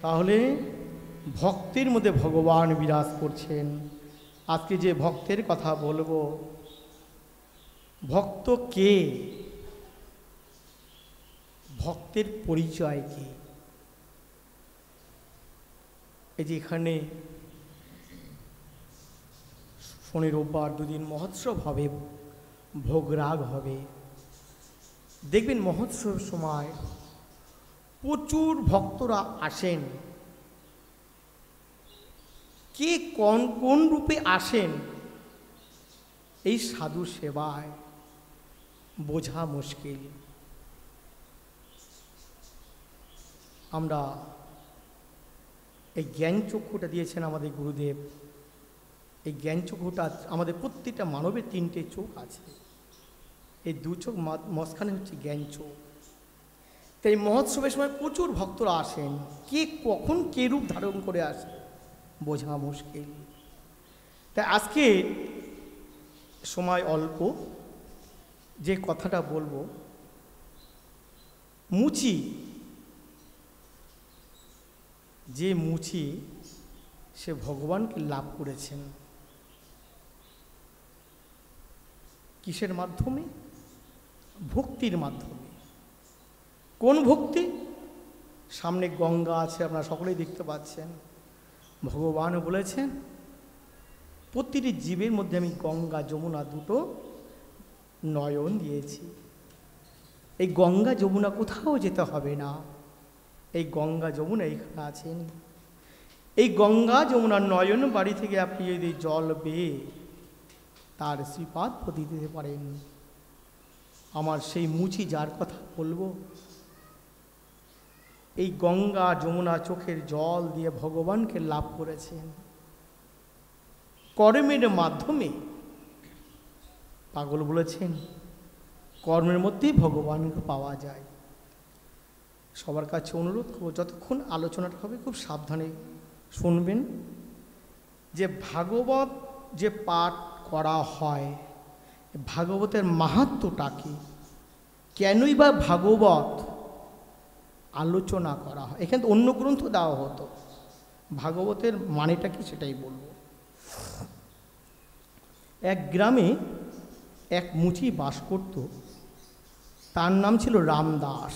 তাহলে ভক্তের মধ্যে ভগবান বিরাজ করছেন। আজকে যে ভক্তের কথা বলবো, ভক্ত কে, ভক্তের পরিচয় কি? এই যে এখানে শনি রোববার দুদিন মহোৎসব হবে, ভোগরাগ হবে। দেখবেন মহোৎসবের সময় প্রচুর ভক্তরা আসেন। কে কোন কোন রূপে আসেন এই সাধু সেবায় বোঝা মুশকিল। আমরা এই জ্ঞানচক্ষুটা দিয়েছেন আমাদের গুরুদেব। এই জ্ঞানচক্ষুটা আমাদের প্রত্যেকটা মানবের তিনটে চোখ আছে, এই দু চোখ মাঝখানে হচ্ছে জ্ঞান চোখ। তাই মহোৎসবের সময় প্রচুর ভক্তরা আসেন। কে কখন কে রূপ ধারণ করে আসে বোঝা মুশকিল। তাই আজকে সময় অল্প, যে কথাটা বলবো, মুচি, যে মুচি সে ভগবানকে লাভ করেছেন কিসের মাধ্যমে? ভক্তির মাধ্যমে। কোন ভক্তি? সামনে গঙ্গা আছে, আপনারা সকলেই দেখতে পাচ্ছেন। ভগবান বলেছেন প্রতিটি জীবের মধ্যে আমি গঙ্গা যমুনা দুটো নয়ন দিয়েছি। এই গঙ্গা যমুনা কোথাও যেতে হবে না, এই গঙ্গা যমুনা এখানে আছেন। এই গঙ্গা যমুনার নয়ন বাড়ি থেকে আপনি যদি জল বেয়ে তার শ্রীপাদ পতি দিতে পারেন, আমার সেই মুচি যার কথা বলবো, এই গঙ্গা যমুনা চোখের জল দিয়ে ভগবানকে লাভ করেছেন কর্মের মাধ্যমে। পাগল বলেছেন কর্মের মধ্যেই ভগবানকে পাওয়া যায়। সবার কাছে অনুরোধ করব, যতক্ষণ আলোচনাটা হবে খুব সাবধানে শুনবেন। যে ভাগবত যে পাঠ করা হয়, ভাগবতের মাহাত্ম্যটা কি, কেনই বা ভাগবত আলোচনা করা হয়? এখানে অন্য গ্রন্থ দেওয়া হতো, ভাগবতের মানেটা কি সেটাই বলবো। এক গ্রামে এক মুচি বাস করত, তার নাম ছিল রামদাস।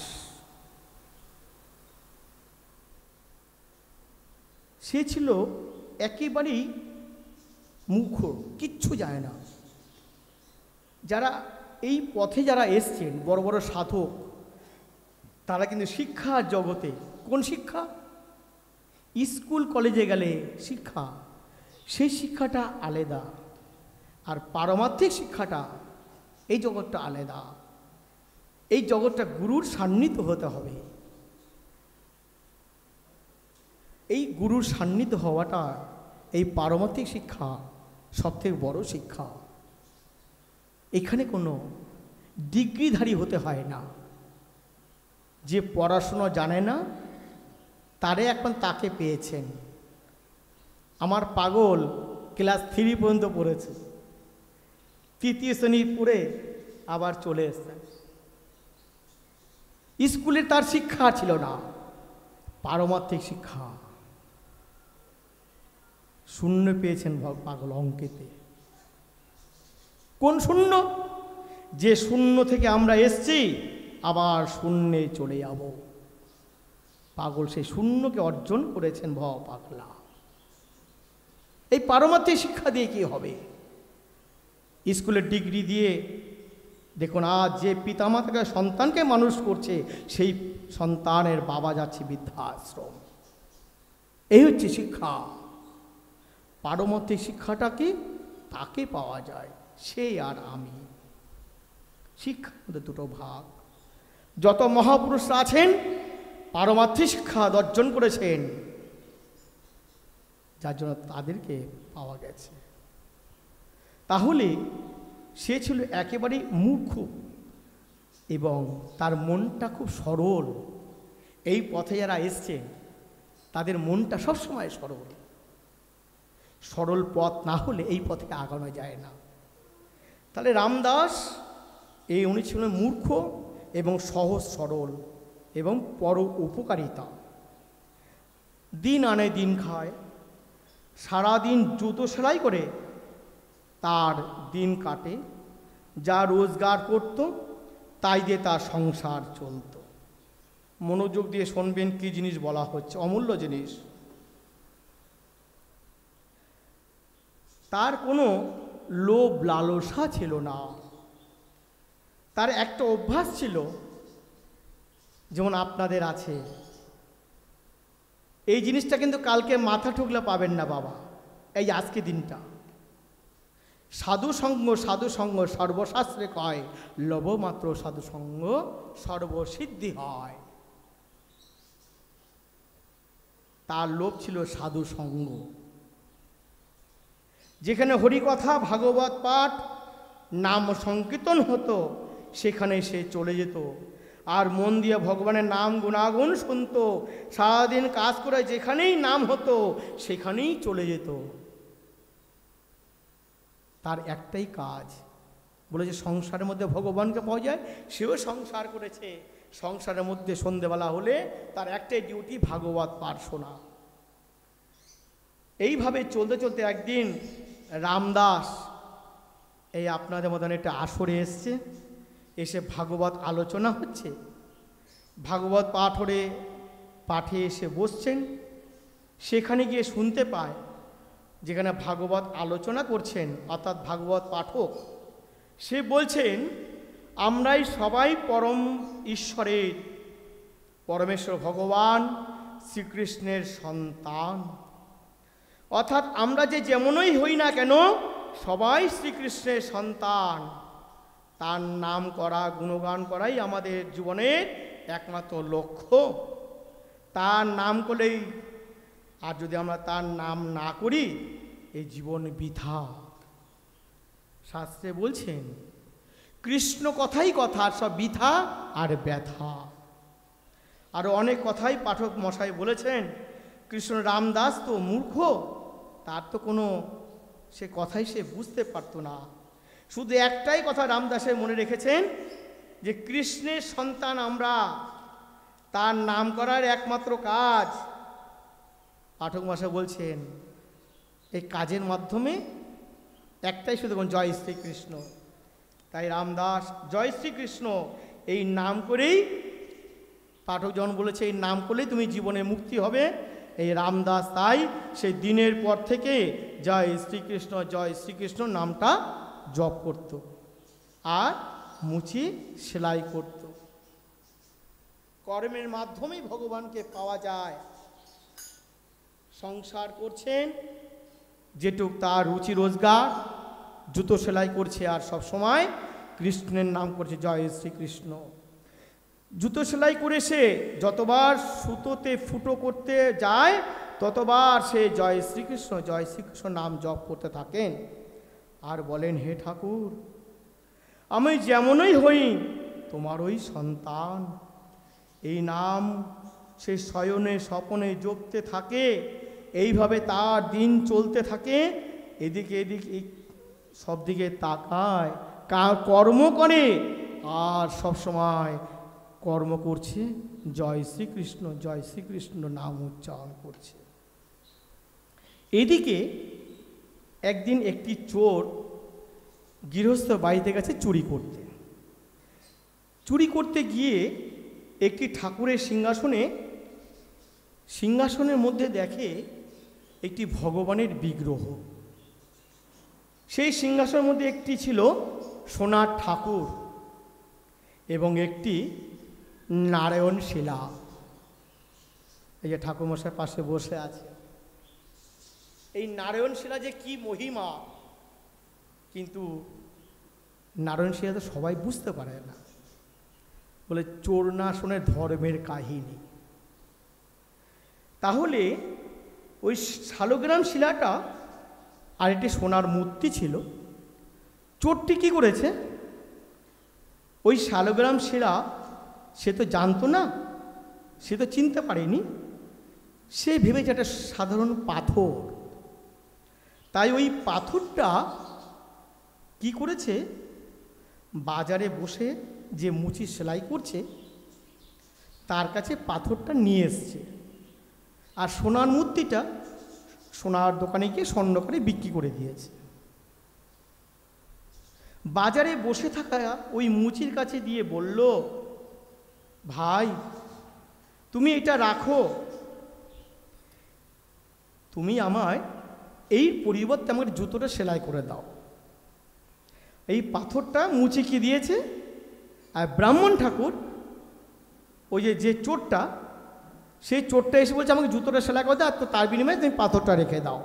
সে ছিল একেবারেই মূর্খ, কিচ্ছু জানে না। যারা এই পথে যারা এসছেন বড় বড় সাধক, তারা কিন্তু শিক্ষার জগতে, কোন শিক্ষা? স্কুল কলেজে গেলে শিক্ষা, সেই শিক্ষাটা আলাদা, আর পারমার্থিক শিক্ষাটা, এই জগৎটা আলাদা। এই জগৎটা গুরুর সান্নিধ্য হতে হবে। এই গুরুর সান্নিধ্য হওয়াটা, এই পারমার্থিক শিক্ষা সবথেকে বড় শিক্ষা। এখানে কোনো ডিগ্রিধারী হতে হয় না। যে পড়াশুনো জানে না তারে এখন তাকে পেয়েছেন। আমার পাগল ক্লাস 3 পর্যন্ত পড়েছে, 3য় শ্রেণী পড়ে আবার চলে এসছেন। স্কুলে তার শিক্ষা ছিল না, পারমার্থিক শিক্ষা। শূন্য পেয়েছেন পাগল অঙ্কেতে। কোন শূন্য? যে শূন্য থেকে আমরা এসছি আবার শূন্যে চলে যাব। পাগল সেই শূন্যকে অর্জন করেছেন পাগলা। এই পারমার্থিক শিক্ষা দিয়ে কি হবে? স্কুলের ডিগ্রি দিয়ে দেখুন, আজ যে পিতামাতাকে সন্তানকে মানুষ করছে, সেই সন্তানের বাবা যাচ্ছে বৃদ্ধাশ্রম। এই হচ্ছে শিক্ষা। পারমার্থিক শিক্ষাটা কি? তাকে পাওয়া যায়, সে আর আমি। শিক্ষার মধ্যে দুটো ভাগ। যত মহাপুরুষরা আছেন পারমার্থিক শিক্ষা অর্জন করেছেন, যার জন্য তাদেরকে পাওয়া গেছে। তাহলে সে ছিল একেবারে মূর্খ এবং তার মনটা খুব সরল। এই পথে যারা এসছেন তাদের মনটা সবসময় সরল। সরল পথ না হলে এই পথে আগানো যায় না। তাহলে রামদাস উনি ছিলেন মূর্খ এবং সহজ সরল এবং পর উপকারিতা। দিন আনে দিন খায়, সারাদিন জুতো সেলাই করে তার দিন কাটে, যা রোজগার করত তাই দিয়ে তার সংসার চলত। মনোযোগ দিয়ে শুনবেন কি জিনিস বলা হচ্ছে, অমূল্য জিনিস। তার কোনো লোভ লালসা ছিল না। তার একটা অভ্যাস ছিল, যেমন আপনাদের আছে। এই জিনিসটা কিন্তু কালকে মাথা ঠুকলে পাবেন না বাবা, এই আজকে দিনটা। সাধু সঙ্গ সর্বশাস্ত্রে কয়, লবমাত্র সাধু সঙ্গ সর্বসিদ্ধি হয়। তার লোভ ছিল সাধু সঙ্গ। যেখানে হরিকথা ভাগবত পাঠ নাম সংকীর্তন হতো সেখানে সে চলে যেত, আর মন দিয়ে ভগবানের নাম গুণাগুণ শুনত। সারাদিন কাজ করে যেখানেই নাম হতো সেখানেই চলে যেত। তার একটাই কাজ, বলেছে সংসারের মধ্যে ভগবানকে পাওয়া যায়। সেও সংসার করেছে, সংসারের মধ্যে সন্ধেবেলা হলে তার একটাই ডিউটি ভাগবত পাঠ শোনা। এইভাবে চলতে চলতে একদিন রামদাস এই আপনাদের মতন একটা আসরে এসছে, এসে ভাগবত আলোচনা হচ্ছে। ভাগবত পাঠে এসে বসছেন। সেখানে গিয়ে শুনতে পায় যেখানে ভাগবত আলোচনা করছেন অর্থাৎ ভাগবত পাঠক, সে বলছেন আমরাই সবাই পরম ঈশ্বরের, পরমেশ্বর ভগবান শ্রীকৃষ্ণের সন্তান। অর্থাৎ আমরা যে যেমনই হই না কেন সবাই শ্রীকৃষ্ণের সন্তান। তার নাম করা, গুণগান করাই আমাদের জীবনের একমাত্র লক্ষ্য। তার নাম করলেই, আর যদি আমরা তার নাম না করি এই জীবন বৃথা। শাস্ত্রে বলছেন কৃষ্ণ কথাই কথা, সব বৃথা আর ব্যথা। আরও অনেক কথাই পাঠক মশাই বলেছেন। কৃষ্ণ রামদাস তো মূর্খ, তার তো কোনো সে কথাই সে বুঝতে পারতো না। শুধু একটাই কথা রামদাসের মনে রেখেছেন যে কৃষ্ণের সন্তান আমরা, তার নাম করার একমাত্র কাজ। পাঠক মশাই বলছেন এই কাজের মাধ্যমে একটাই শুধু জয় শ্রীকৃষ্ণ। তাই রামদাস জয় শ্রীকৃষ্ণ এই নাম করেই, পাঠকজন বলেছে এই নাম করলেই তুমি জীবনে মুক্তি হবে। এই রামদাস তাই সেই দিনের পর থেকে জয় শ্রীকৃষ্ণ নামটা জপ করত আর মুচি সেলাই করত। কর্মের মাধ্যমেই ভগবানকে পাওয়া যায়। সংসার করছেন, যেটুক তার রুচি রোজগার, জুতো সেলাই করছে আর সব সময় কৃষ্ণের নাম করছে জয় শ্রীকৃষ্ণ। জুতো সেলাই করে সে যতবার সুতোতে ফুটো করতে যায় ততবার সে জয় শ্রীকৃষ্ণ নাম জপ করতে থাকেন। আর বলেন হে ঠাকুর, আমি যেমনই হই তোমারই সন্তান। এই নাম সে শয়নে স্বপনে জপতে থাকে। এইভাবে তার দিন চলতে থাকে। এদিকে সব দিকে তাকায়, কর্ম করে আর সব সময় কর্ম করছে জয় শ্রীকৃষ্ণ নাম উচ্চারণ করছে। এদিকে একদিন একটি চোর গৃহস্থ বাড়িতে গেছে চুরি করতে গিয়ে একটি ঠাকুরের সিংহাসনের মধ্যে দেখে একটি ভগবানের বিগ্রহ। সেই সিংহাসনের মধ্যে একটি ছিল সোনার ঠাকুর এবং একটি নারায়ণ শিলা। এই যে ঠাকুরমশাই পাশে বসে আছে, এই নারায়ণ শিলা যে কি মহিমা, কিন্তু নারায়ণ শিলা তো সবাই বুঝতে পারে না। বলে চোর না শোনে ধর্মের কাহিনী। তাহলে ওই শালগ্রাম শিলাটা আর একটি সোনার মূর্তি ছিল। চোরটি কি করেছে, ওই শালগ্রাম শিলা সে তো জানতো না, সে তো চিনতে পারেনি, সে ভেবেছে একটা সাধারণ পাথর। তাই ওই পাথরটা কি করেছে, বাজারে বসে যে মুচি সেলাই করছে তার কাছে পাথরটা নিয়ে এসছে আর সোনার মূর্তিটা সোনার দোকানে গিয়ে স্বর্ণ করে বিক্রি করে দিয়েছে। বাজারে বসে থাকা ওই মুচির কাছে দিয়ে বলল, ভাই তুমি এটা রাখো, তুমি আমায় এই পরিবর্তে আমাকে জুতোটা সেলাই করে দাও। এই পাথরটা মুচিকে দিয়েছে। আর ব্রাহ্মণ ঠাকুর ওই যে চোরটা, সেই চোরটা এসে বলছে আমাকে জুতোটা সেলাই করে দাও, তো তার বিনিময়ে তুমি পাথরটা রেখে দাও।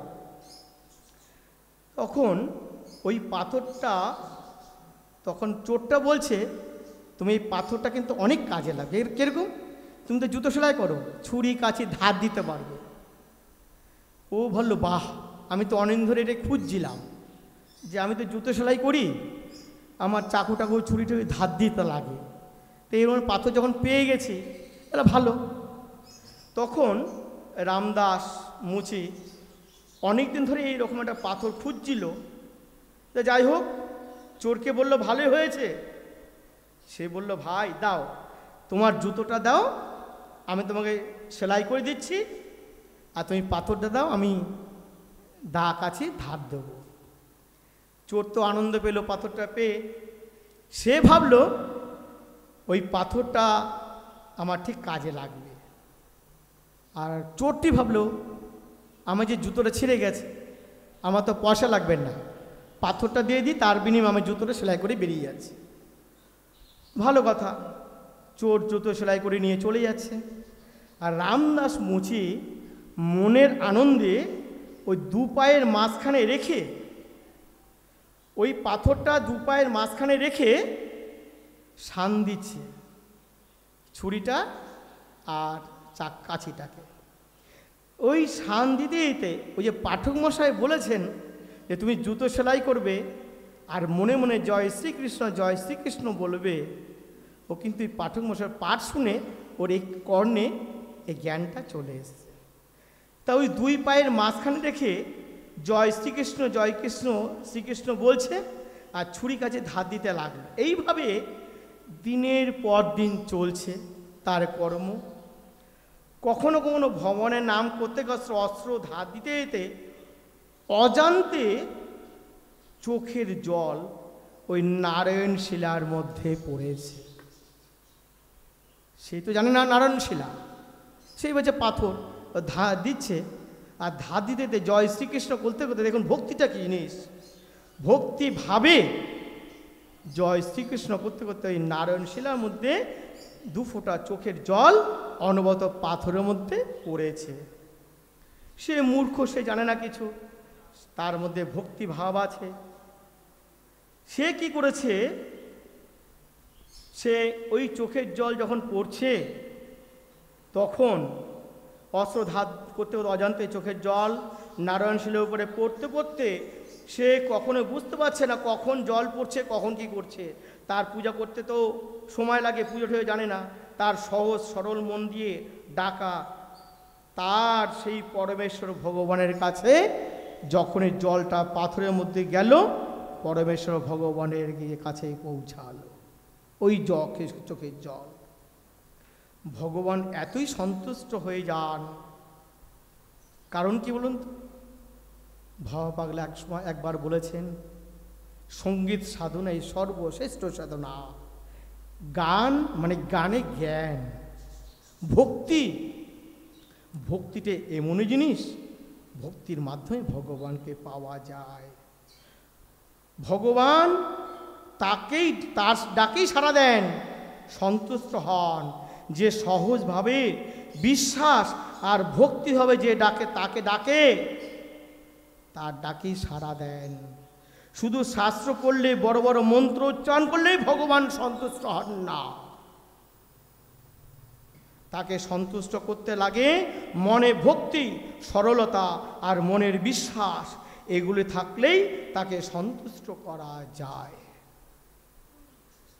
ওই পাথরটা তখন চোরটা বলছে, তুমি এই পাথরটা কিন্তু অনেক কাজে লাগে। কিরকম? তুমি তো জুতো সেলাই করো, ছুরি কাঁচি ধার দিতে পারবে। ও বলল, বাহ, আমি তো অনেক ধরে এটা খুঁজছিলাম যে আমি তো জুতো সেলাই করি, আমার চাকু টাকু ছুরি টুরি ধার দিতে লাগে, তো এরকম পাথর যখন পেয়ে গেছি এটা ভালো। তখন রামদাস মুচি অনেক দিন ধরে এইরকম একটা পাথর খুঁজছিল। তো যাই হোক, চোরকে বলল, ভালোই হয়েছে। সে বলল, ভাই দাও, তোমার জুতোটা দাও, আমি তোমাকে সেলাই করে দিচ্ছি, আর তুমি পাথরটা দাও, আমি দা কাছে ধার দেবো। চোর তো আনন্দ পেল পাথরটা পেয়ে। সে ভাবল ওই পাথরটা আমার ঠিক কাজে লাগবে। আর চোরটি ভাবলো, আমার যে জুতোটা ছিঁড়ে গেছে, আমার তো পয়সা লাগবে না, পাথরটা দিয়ে দিই, তার বিনিময়ে আমি জুতোটা সেলাই করে বেরিয়ে যাচ্ছি। ভালো কথা। চোর জুতো সেলাই করে নিয়ে চলে যাচ্ছে। আর রামদাস মুচি মনের আনন্দে ওই দু পায়ের মাঝখানে রেখে, ওই পাথরটা দু পায়ের মাঝখানে রেখে শান দিচ্ছে ছুরিটা আর কাছিটাকে। ওই শান দিতে দিতে ওই যে পাঠক মশাই বলেছেন যে তুমি জুতো সেলাই করবে আর মনে মনে জয় শ্রীকৃষ্ণ বলবে, ও কিন্তু এই পাঠক মশাইয়ের পাঠ শুনে ওর এই কর্ণে এই জ্ঞানটা চলে এসছে। তা ওই দুই পায়ের মাঝখানে রেখে জয় শ্রীকৃষ্ণ শ্রীকৃষ্ণ বলছে আর ছুরি কাছে ধার দিতে লাগলো। এইভাবে দিনের পর দিন চলছে তার কর্ম। কখনো কখনো ভগবানের নাম করতে করতে অস্ত্র ধার দিতে দিতে অজান্তে চোখের জল ওই নারায়ণ শিলার মধ্যে পড়েছে। সেই তো জানে না নারায়ণ শিলা, সেই বলছে পাথর ধার দিচ্ছে, আর ধার দিতে দিতে জয় শ্রীকৃষ্ণ করতে করতে দেখুন ভক্তিটা কি জিনিস। ভক্তি ভাবে জয় শ্রীকৃষ্ণ করতে করতে ওই নারায়ণ শিলার মধ্যে দু ফোঁটা চোখের জল অনবরত পাথরের মধ্যে পড়েছে। সে মূর্খ, সে জানে না কিছু, তার মধ্যে ভক্তি ভাব আছে। সে কি করেছে, সে ওই চোখের জল যখন পড়ছে তখন অস্ত্র ধার করতে করতে অজান্তে চোখের জল নারায়ণ শিলার উপরে পড়তে পড়তে সে কখনো বুঝতে পারছে না কখন জল পড়ছে, কখন কি করছে। তার পূজা করতে তো সময় লাগে, পুজো টুজো জানে না। তার সহজ সরল মন দিয়ে ডাকা তার সেই পরমেশ্বর ভগবানের কাছে যখনই জলটা পাথরের মধ্যে গেল, পরমেশ্বর ভগবানের কাছে পৌঁছালো ওই চোখের জল। ভগবান এতই সন্তুষ্ট হয়ে যান, কারণ কি বলুন তো? ভাবা পাগলা একবার বলেছেন, সঙ্গীত সাধনাই সর্বশ্রেষ্ঠ সাধনা। গান মানে গানে জ্ঞান, ভক্তিতে এমনই জিনিস, ভক্তির মাধ্যমে ভগবানকে পাওয়া যায়। ভগবান তার ডাকেই সাড়া দেন, সন্তুষ্ট হন। যে সহজভাবে বিশ্বাস আর ভক্তিভাবে যে তাকে ডাকে, তার ডাকেই সাড়া দেন। শুধু শাস্ত্র পড়লে, বড় বড় মন্ত্র উচ্চারণ করলেই ভগবান সন্তুষ্ট হন না। তাকে সন্তুষ্ট করতে লাগে মনে ভক্তি, সরলতা আর মনের বিশ্বাস, এগুলি থাকলেই তাকে সন্তুষ্ট করা যায়।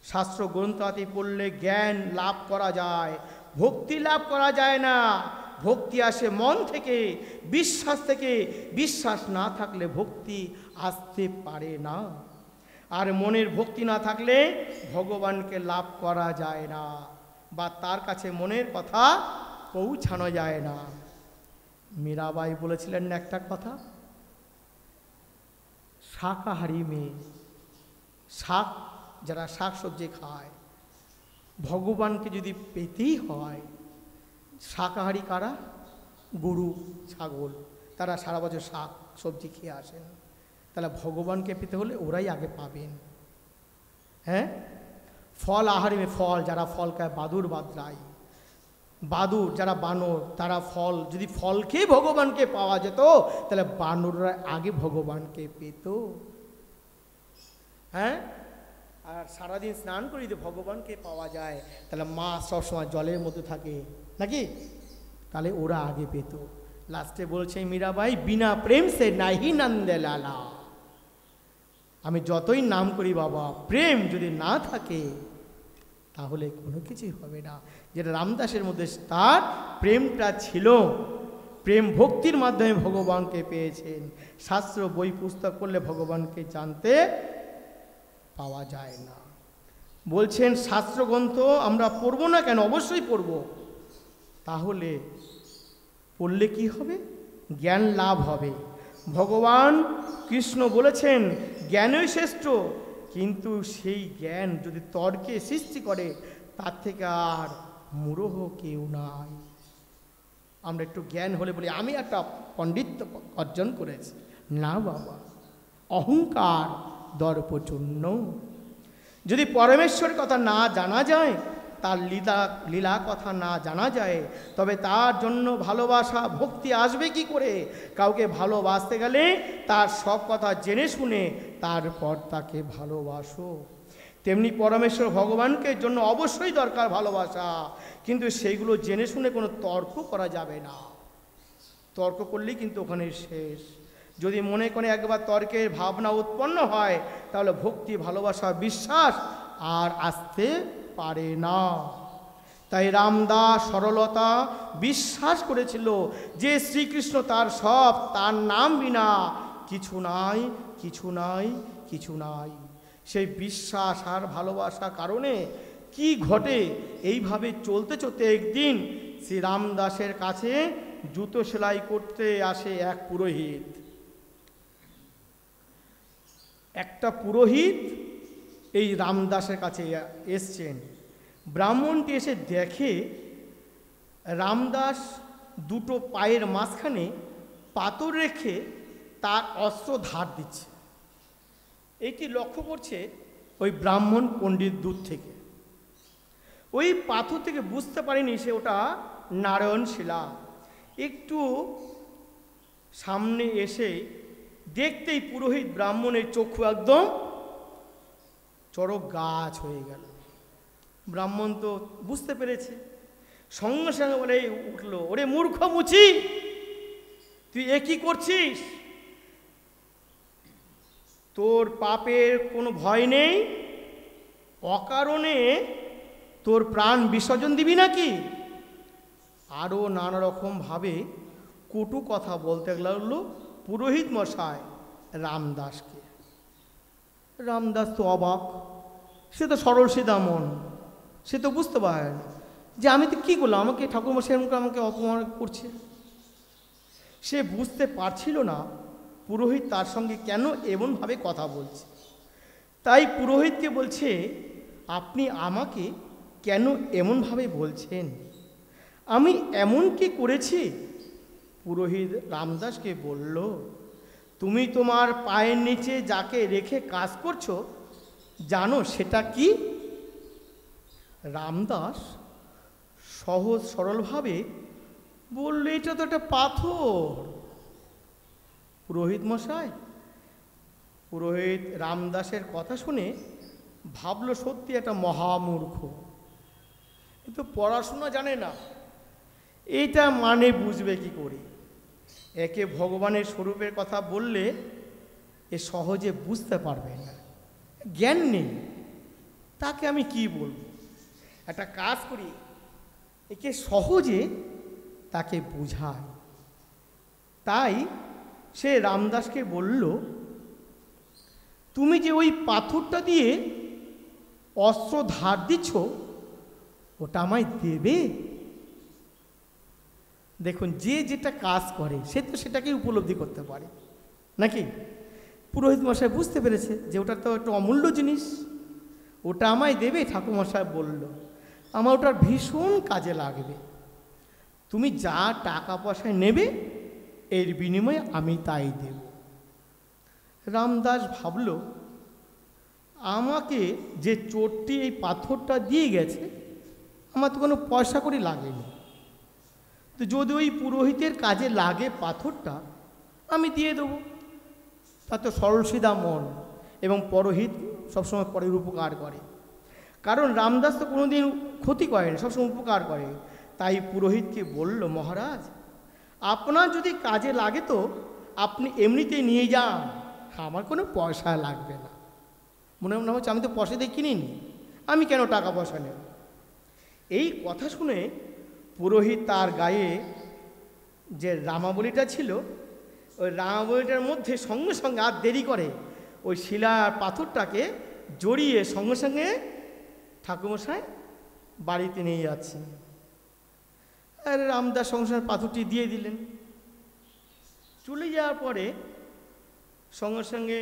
শাস্ত্র গ্রন্থ আদি পড়লে জ্ঞান লাভ করা যায়, ভক্তি লাভ করা যায় না। ভক্তি আসে মন থেকে, বিশ্বাস থেকে। বিশ্বাস না থাকলে ভক্তি আসতে পারে না। আর মনের ভক্তি না থাকলে ভগবানকে লাভ করা যায় না, বা তার কাছে মনের কথা পৌঁছানো যায় না। মীরাবাই বলেছিলেন না একটা কথা, শাকাহারী মেয়ে, শাক যারা শাক সবজি খায়, ভগবানকে যদি পেতেই হয়, শাকাহারী কারা? গরু ছাগল, তারা সারা বছর শাক সবজি খেয়ে আসেন, তাহলে ভগবানকে পেতে হলে ওরাই আগে পাবেন। হ্যাঁ, ফল আহারী মেয়ে, ফল যারা ফল খায়, বাদুর বাদরাই, বাদুর যারা বানর, তারা ফল, যদি ফল খেয়ে ভগবানকে পাওয়া যেত তাহলে বানররা আগে ভগবানকে পেত। হ্যাঁ, আর সারাদিন স্নান করে যদি ভগবানকে পাওয়া যায় তাহলে মা সবসময় জলের মধ্যে থাকে নাকি, তাহলে ওরা আগে পেত। লাস্টে বলছে মীরাবাই, বিনা প্রেম সে নাহি নন্দে লালা, আমি যতই নাম করি বাবা, প্রেম যদি না থাকে তাহলে কোনো কিছুই হবে না। যেটা রামদাসের মধ্যে তার প্রেমটা ছিল, প্রেম ভক্তির মাধ্যমে ভগবানকে পেয়েছেন। শাস্ত্র বই পুস্তক পড়লে ভগবানকে জানতে পাওয়া যায় না। বলছেন শাস্ত্রগ্রন্থ আমরা পড়ব না কেন? অবশ্যই পড়ব। তাহলে পড়লে কি হবে? জ্ঞান লাভ হবে। ভগবান কৃষ্ণ বলেছেন জ্ঞানই শ্রেষ্ঠ, কিন্তু সেই জ্ঞান যদি তর্কে সৃষ্টি করে তার থেকে আর মূঢ় কেউ নাই। আমরা একটু জ্ঞান হলে বলি আমি একটা পণ্ডিত্য অর্জন করেছি, না বাবা, অহংকার দর্পচূর্ণ। যদি পরমেশ্বরের কথা না জানা যায়, তার লীলা কথা না জানা যায়, তবে তার জন্য ভালোবাসা ভক্তি আসবে কি করে? কাউকে ভালোবাসতে গেলে তার সব কথা জেনে শুনে তারপর তাকে ভালোবাসো। তেমনি পরমেশ্বর ভগবানকে জন্য অবশ্যই দরকার ভালোবাসা, কিন্তু সেইগুলো জেনে শুনে কোনো তর্ক করা যাবে না। তর্ক করলেই কিন্তু ওখানে শেষ। যদি মনে করে একবার তর্কের ভাবনা উৎপন্ন হয় তাহলে ভক্তি ভালোবাসা বিশ্বাস আর আসতে পারে না। তাই রামদাস সরলতা বিশ্বাস করেছিল যে শ্রীকৃষ্ণ তার সব, তার নাম বিনা কিছু নাই, কিছু নাই, কিছু নাই। সেই বিশ্বাস আর ভালোবাসা কারণে কি ঘটে, এইভাবে চলতে চলতে একদিন শ্রী রামদাসের কাছে জুতো সেলাই করতে আসে এক পুরোহিত। একটা পুরোহিত এই রামদাসের কাছে এসছেন। ব্রাহ্মণটি এসে দেখে রামদাস দুটো পায়ের মাঝখানে পাথর রেখে তার অস্ত্র ধার দিচ্ছে। এটি লক্ষ্য করছে ওই ব্রাহ্মণ পণ্ডিত দূর থেকে। ওই পাথর থেকে বুঝতে পারেনি সে ওটা নারায়ণ শিলা। একটু সামনে এসে দেখতেই পুরোহিত ব্রাহ্মণের চক্ষু একদম চড়ক গাছ হয়ে গেল। ব্রাহ্মণ তো বুঝতে পেরেছে, সঙ্গে সঙ্গে বলে উঠলো, ওরে মূর্খ মুচি, তুই এ কি করছিস? তোর পাপের কোনো ভয় নেই? অকারণে তোর প্রাণ বিসর্জন দিবি নাকি? আরও নানা রকমভাবে কটু কথা বলতে লাগলো পুরোহিত মশাই রামদাসকে। রামদাস তো অবাক, সে তো সরল সিধা মন, সে তো বুঝতে পারে না যে আমি তো কী করলাম, আমাকে ঠাকুরমশাই আমাকে অপমান করছে। সে বুঝতে পারছিল না পুরোহিত তার সঙ্গে কেন এমনভাবে কথা বলছে। তাই পুরোহিতকে বলছে, আপনি আমাকে কেন এমনভাবে বলছেন? আমি এমন কি করেছি? পুরোহিত রামদাসকে বলল, তুমি তোমার পায়ের নিচে যাকে রেখে কাজ করছো জানো সেটা কি? রামদাস সহজ সরলভাবে বলল, এটা তো একটা পাথর। পুরোহিত মশাই, পুরোহিত রামদাসের কথা শুনে ভাবল সত্যি একটা মহামূর্খ, এ তো পড়াশোনা জানে না, এইটা মানে বুঝবে কি করে? একে ভগবানের স্বরূপের কথা বললে এ সহজে বুঝতে পারবে না, জ্ঞান নেই, তাকে আমি কি বলবো? একটা কাজ করি, একে সহজে তাকে বুঝাই। তাই সে রামদাসকে বলল, তুমি যে ওই পাথরটা দিয়ে অস্ত্র ধার দিচ্ছ ওটা আমায় দেবে? দেখুন, যে যেটা কাজ করে সে তো সেটাকেই উপলব্ধি করতে পারে নাকি? পুরোহিত মশাই বুঝতে পেরেছে যে ওটা তো একটা অমূল্য জিনিস, ওটা আমায় দেবে। ঠাকুরমশাই বলল, আমার ওটার ভীষণ কাজে লাগবে, তুমি যা টাকা পয়সা নেবে এর বিনিময়ে আমি তাই দেব। রামদাস ভাবল, আমাকে যে চোরটি এই পাথরটা দিয়ে গেছে আমার তো কোনো পয়সা করে লাগেনি, তো যদি ওই পুরোহিতের কাজে লাগে পাথরটা আমি দিয়ে দেবো। তা তো সরল সিধা মন, এবং পরহিত সবসময় পরের উপকার করে, কারণ রামদাস তো কোনোদিন ক্ষতি করেনি, সবসময় উপকার করে। তাই পুরোহিতকে বলল, মহারাজ আপনার যদি কাজে লাগে তো আপনি এমনিতেই নিয়ে যান, আমার কোনো পয়সা লাগবে না। মনে মনে হচ্ছে আমি তো পয়সা দিয়ে কিনিনি, আমি কেন টাকা পয়সা নেব। এই কথা শুনে পুরোহিত তার গায়ে যে রামাবলীটা ছিল ওই রামাবলীটার মধ্যে সঙ্গে সঙ্গে আর দেরি করে ওই শিলার পাথরটাকে জড়িয়ে সঙ্গে সঙ্গে ঠাকুরমশাই বাড়িতে নিয়ে যাচ্ছেন। আর রামদাস সঙ্গে সঙ্গে পাথরটি দিয়ে দিলেন। চলে যাওয়ার পরে সঙ্গে সঙ্গে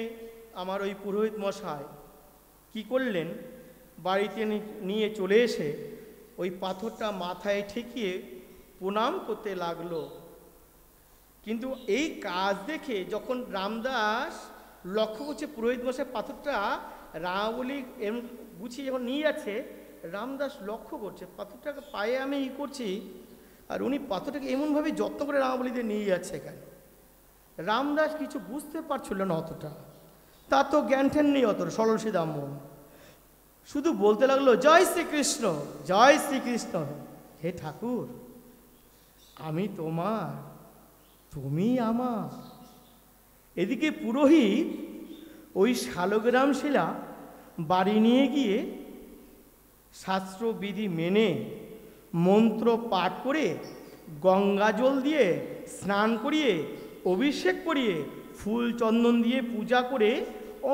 আমার ওই পুরোহিত মশাই কি করলেন, বাড়িতে নিয়ে চলে এসে ওই পাথরটা মাথায় ঠেকিয়ে প্রণাম করতে লাগলো। কিন্তু এই কাজ দেখে যখন রামদাস লক্ষ্য করছে পুরোহিত মশাই পাথরটা রামাবলী গুছিয়ে যখন নিয়ে যাচ্ছে, রামদাস লক্ষ্য করছে পাথরটাকে পায়ে আমি করছি, আর উনি পাথরটাকে এমনভাবে যত্ন করে রামাবলীতে নিয়ে যাচ্ছে কেন। রামদাস কিছু বুঝতে পারছিল না অতটা, তার তো জ্ঞান ঠ্যান নেই অত, সরল সিধা মন। শুধু বলতে লাগলো, জয় শ্রীকৃষ্ণ, জয় শ্রীকৃষ্ণ। হে ঠাকুর, আমি তোমার, তুমি আমার। এদিকে পুরোহিত ওই শালগ্রাম শিলা বাড়ি নিয়ে গিয়ে শাস্ত্রবিধি মেনে মন্ত্র পাঠ করে গঙ্গা জল দিয়ে স্নান করিয়ে অভিষেক করিয়ে ফুল চন্দন দিয়ে পূজা করে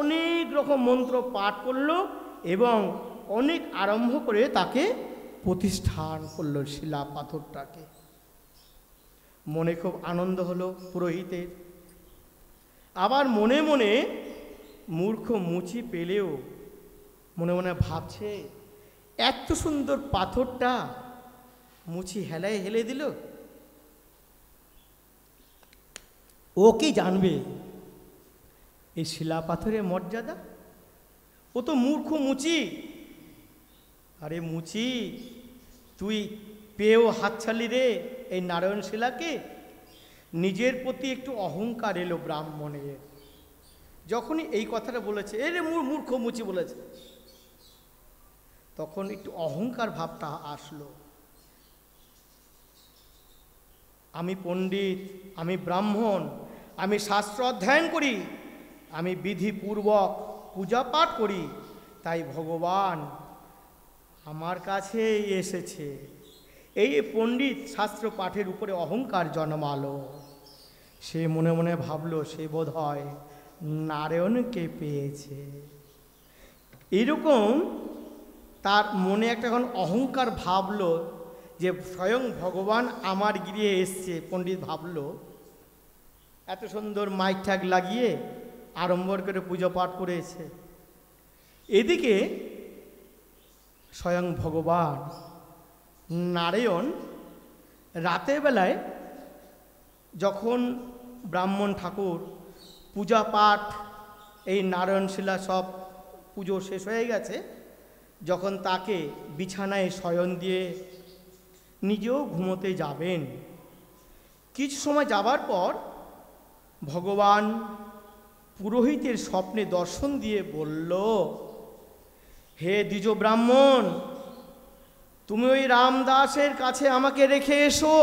অনেক রকম মন্ত্র পাঠ করলো এবং অনেক আরম্ভ করে তাকে প্রতিষ্ঠান করলো শিলা পাথরটাকে। মনে খুব আনন্দ হলো পুরোহিতের। আবার মনে মনে মূর্খ মুচি পেলেও মনে মনে ভাবছে, এত সুন্দর পাথরটা মুচি হেলায় হেলে দিল, ও কি জানবে এই শিলা পাথরের মর্যাদা? ও তো মূর্খ মুচি। আরে মুচি, তুই পেয়েও হাতছালি রে এই নারায়ণ শিলাকে। নিজের প্রতি একটু অহংকার এলো ব্রাহ্মণের। যখনই এই কথাটা বলেছে, এ রে মূর্খ মুচি বলেছে, তখন একটু অহংকার ভাবটা আসলো। আমি পণ্ডিত, আমি ব্রাহ্মণ, আমি শাস্ত্র অধ্যয়ন করি, আমি বিধিপূর্বক পূজা পাঠ করি, তাই ভগবান আমার কাছে এসেছে। এই পণ্ডিত শাস্ত্র পাঠের উপরে অহংকার জন্মালো। সে মনে মনে ভাবলো, সে বোধ হয় নারায়ণকে পেয়েছে। এরকম তার মনে একটা এখন অহংকার ভাবলো যে স্বয়ং ভগবান আমার গৃহে এসছে। পণ্ডিত ভাবলো, এত সুন্দর মাইক ঠাক লাগিয়ে আড়ম্বর করে পুজো পাঠ করেছে। এদিকে স্বয়ং ভগবান নারায়ণ রাতের বেলায় যখন ব্রাহ্মণ ঠাকুর পূজা পাঠ এই নারায়ণ শিলা সব পুজো শেষ হয়ে গেছে, যখন তাকে বিছানায় শয়ন দিয়ে নিজেও ঘুমোতে যাবেন, কিছু সময় যাবার পর ভগবান পুরোহিতের স্বপ্নে দর্শন দিয়ে বলল, হে দ্বিজ ব্রাহ্মণ, তুমি ওই রামদাসের কাছে আমাকে রেখে এসো।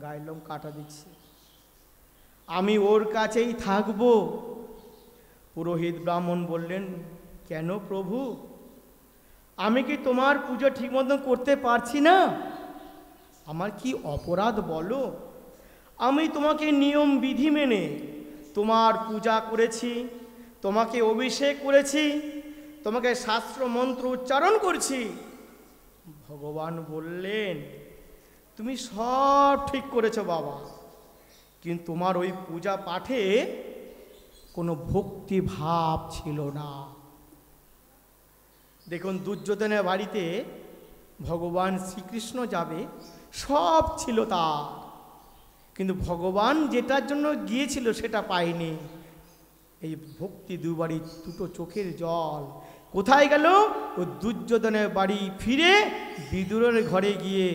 গায়ের লোম কাটা দিচ্ছে, আমি ওর কাছেই থাকব। পুরোহিত ব্রাহ্মণ বললেন, কেন প্রভু, আমি কি তোমার পুজো ঠিক মতন করতে পারছি না? আমার কি অপরাধ বলো? আমি তোমাকে নিয়ম বিধি মেনে তোমার পূজা করেছি, তোমাকে অভিষেক করেছি, তোমাকে শাস্ত্র মন্ত্র উচ্চারণ করছি। ভগবান বললেন, তুমি সব ঠিক করেছো বাবা, কিন্তু তোমার ওই পূজা পাঠে কোনো ভক্তি ভাব ছিল না। দেখুন, দুর্যোধনের বাড়িতে ভগবান শ্রীকৃষ্ণ যাবে, সব ছিল তার, কিন্তু ভগবান যেটার জন্য গিয়েছিল সেটা পায়নি। এই ভক্তি দুবারই দুটো চোখের জল কোথায় গেল? ও দুর্যোধনের বাড়ি ফিরে বিদুরের ঘরে গিয়ে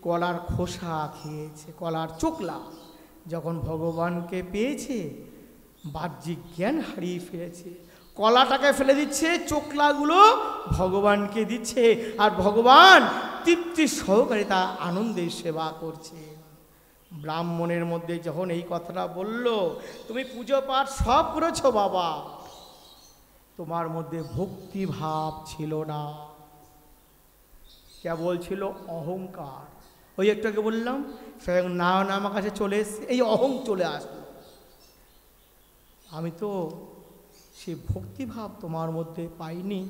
কলার খোসা খেয়েছে, কলার চোকলা। যখন ভগবানকে পেয়েছে, বাহ্যিক জ্ঞান হারিয়ে ফেলেছে, কলাটাকে ফেলে দিচ্ছে, চোকলাগুলো ভগবানকে দিচ্ছে, আর ভগবান তৃপ্তি সহকারে তা আনন্দের সেবা করছে। ব্রাহ্মণের মধ্যে যখন এই কথাটা বলল, তুমি পুজো পাঠ সব করেছো বাবা, তোমার মধ্যে ভক্তি ভাব ছিল না, কেবল ছিল অহংকার। ওই একটু আগে বললাম, স্বয়ং না আমার কাছে চলে এসছে, এই অহং চলে আসলো। আমি তো সে ভক্তিভাব তোমার মধ্যে পাইনি।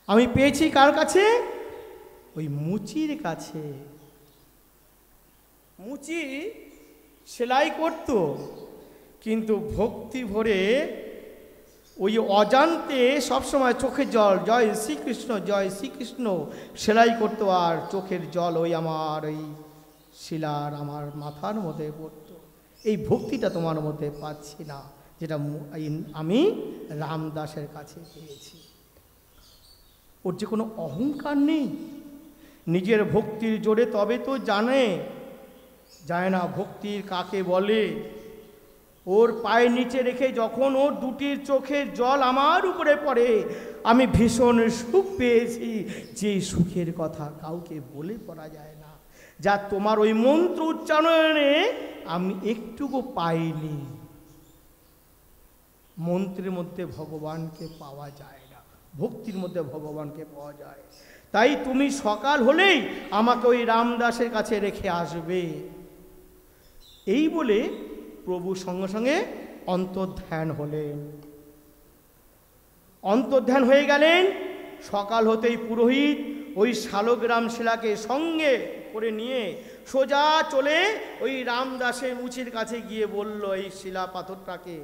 আমি পেয়েছি কার কাছে? ওই মুচির কাছে। মুচি সেলাই করত, কিন্তু ভক্তি ভরে ওই অজান্তে সবসময় চোখের জল জয় শ্রীকৃষ্ণ জয় শ্রীকৃষ্ণ সেলাই করতো, আর চোখের জল ওই আমার ওই শিলার আমার মাথার মধ্যে পড়তো। এই ভক্তিটা তোমার মধ্যে পাচ্ছি না, যেটা আমি রামদাসের কাছে পেয়েছি। ওর যে কোনো অহংকার নেই, নিজের ভক্তির জোরে তবে তো যায় না ভক্তির কাকে বলে। ওর পায়ের নিচে রেখে যখন ওর দুটির চোখের জল আমার উপরে পড়ে, আমি ভীষণ সুখ পেয়েছি, যে সুখের কথা কাউকে বলে পড়া যায় না, যা তোমার ওই মন্ত্র উচ্চারণে আমি একটুকু পাইনি। মন্ত্রের মধ্যে ভগবানকে পাওয়া যায় না, ভক্তির মধ্যে ভগবানকে পাওয়া যায়। তাই তুমি সকাল হলেই আমাকে ওই রামদাসের কাছে রেখে আসবে। এই বলে প্রভু সঙ্গে সঙ্গে অন্তর্ধান হলেন। অন্তর্ধান হয়ে গেলেন। সকাল হতেই পুরোহিত ওই শালগ্রাম শিলাকে সঙ্গে করে নিয়ে সোজা চলে ওই রামদাসের মুচির কাছে গিয়ে বলল, এই শিলা পাথরটাকে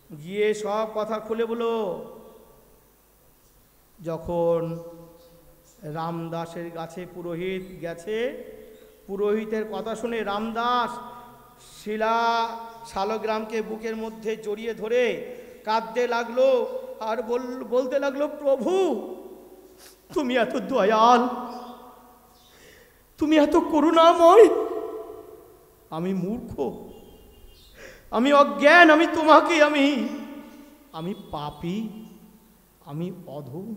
গিয়ে সব কথা খুলে বলো। যখন রামদাসের কাছে পুরোহিত গেছে, পুরোহিতের কথা শুনে রামদাস শালগ্রামকে বুকের মধ্যে জড়িয়ে ধরে কাঁদতে লাগলো, আর বলতে লাগলো, প্রভু তুমি এত দয়াল, তুমি এত করুণাময়, আমি মূর্খ, আমি অজ্ঞান, আমি তোমাকে আমি পাপী, আমি অধম,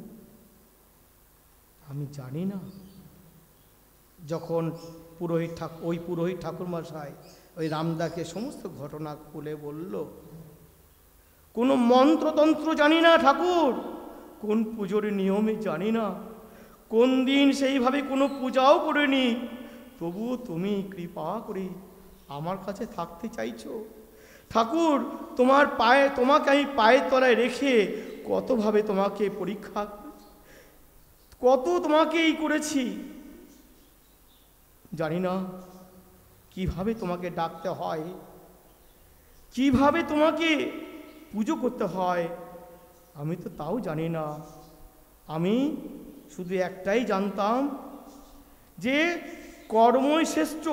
আমি জানি না। যখন ওই পুরোহিত ঠাকুরমশাই ওই রামদাকে সমস্ত ঘটনা খুলে বলল, কোনো মন্ত্রতন্ত্র জানি না ঠাকুর, কোন পুজোর নিয়মে জানি না, কোন দিন সেইভাবে কোনো পূজাও করিনি, তবু তুমি কৃপা করে আমার কাছে থাকতে চাইছো ঠাকুর। তোমাকে আমি পায়ের তলায় রেখে কতভাবে তোমাকে পরীক্ষা, কত তোমাকে এই করেছি, জানি না কিভাবে তোমাকে ডাকতে হয়, কিভাবে তোমাকে পুজো করতে হয়, আমি তো তাও জানি না। আমি শুধু একটাই জানতাম যে কর্মই শ্রেষ্ঠ,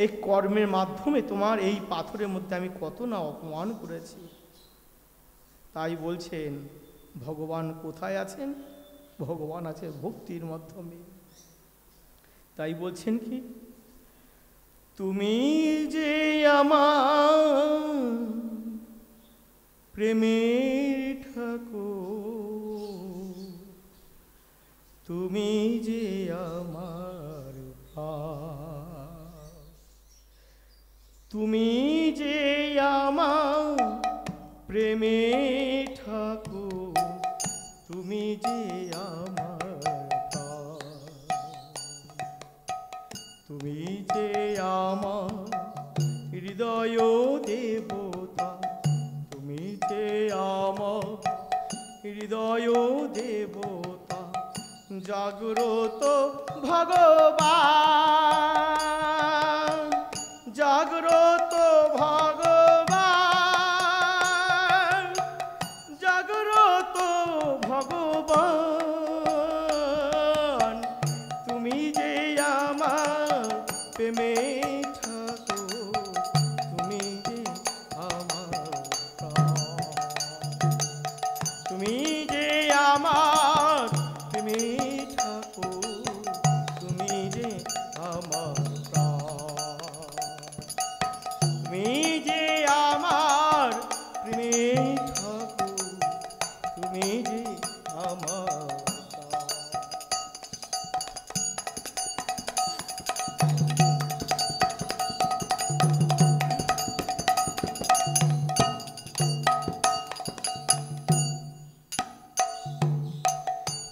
এই কর্মের মাধ্যমে তোমার এই পাথরের মধ্যে আমি কত না অপমান করেছি। তাই বলছেন ভগবান কোথায় আছেন? ভগবান আছে ভক্তির মাধ্যমে। তাই বলছেন কি, তুমি যে আমার প্রেমের ঠাকুর, তুমি যে আমার তুমি যে আমার প্রেমের ঠাকুর, তুমি যে আমার তুমি যে আমার হৃদয় দেবতা, তুমি যে আমার হৃদয় দেবতা, জাগ্রত ভগবান, জাগ্রত ভগবান, জাগ্রত ভগবান, তুমি যে আমার প্রেমে ঠাকুর, তুমি যে আমার প্রাণ, তুমি যে আমার প্রেমে ঠাকুর, তুমি যে আমার প্রাণ, তুমি যে আমার প্রেমে ঠাকুর, তুমি যে আমার প্রাণ।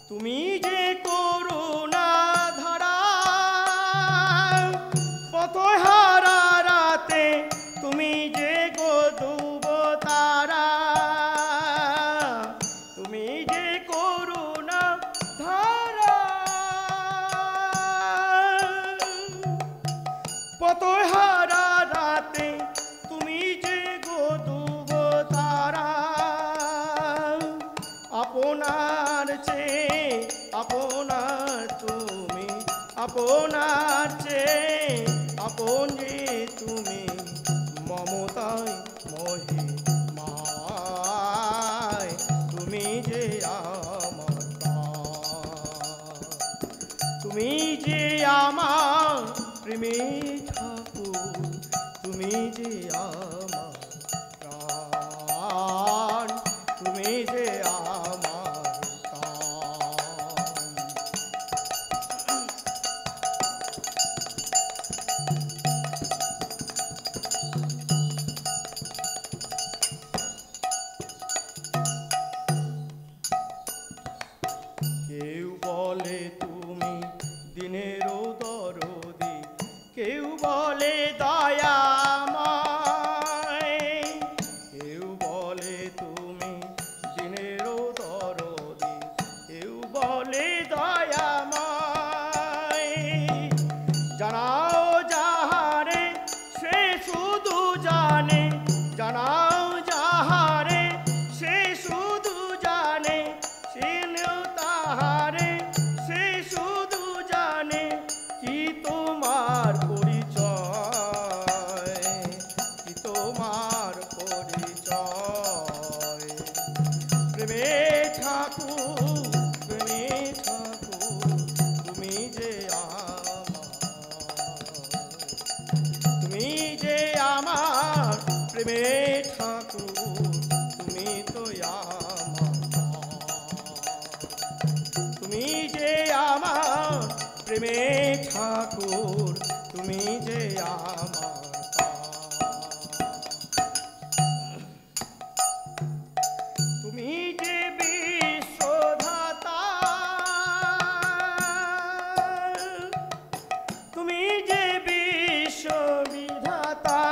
তুমি যে করুণা ধারা, পথহারা রাতে তুমি যে গো তারা, তুমি যে করুণা ধারা, পথহারা রাতে তুমি যে গো তারা, আপনার চেয়ে আপনার তুমি, আপনার চেয়ে আপন যে তুমি, মমতায় মহিমায় তুমি যে আমার প্রাণ, তুমি যে আমার প্রেমে ঠাকুর, তুমি যে আমার প্রাণ, তুমি যে আমার প্রাণ। কেউ বলে তুমি দিনেরও দরদি, কেউ বলে দয়াময়, কেউ বলে তুমি দিনেরও দরদি, কেউ বলে দয়াময়, জানাও যাহারে সে শুধু জানে, জানাও যাহারে সে শুধু জানে, চিনেও তাহারে সে শুধু জানে, কি তোমার পরিচয়, কি তোমার পরিচয়, প্রেমে ঠাকুর, প্রেমে ঠাকুর, তুমি যে আমার, তুমি যে আমার প্রেমে ঠাকুর, তুমি তো আমার, তুমি যে আমার প্রেমে ঠাকুর, তুমি যে আমার প্রাণ। তুমি যে বিশ্বধাতা, তুমি যে বিশ্ববিধাতা,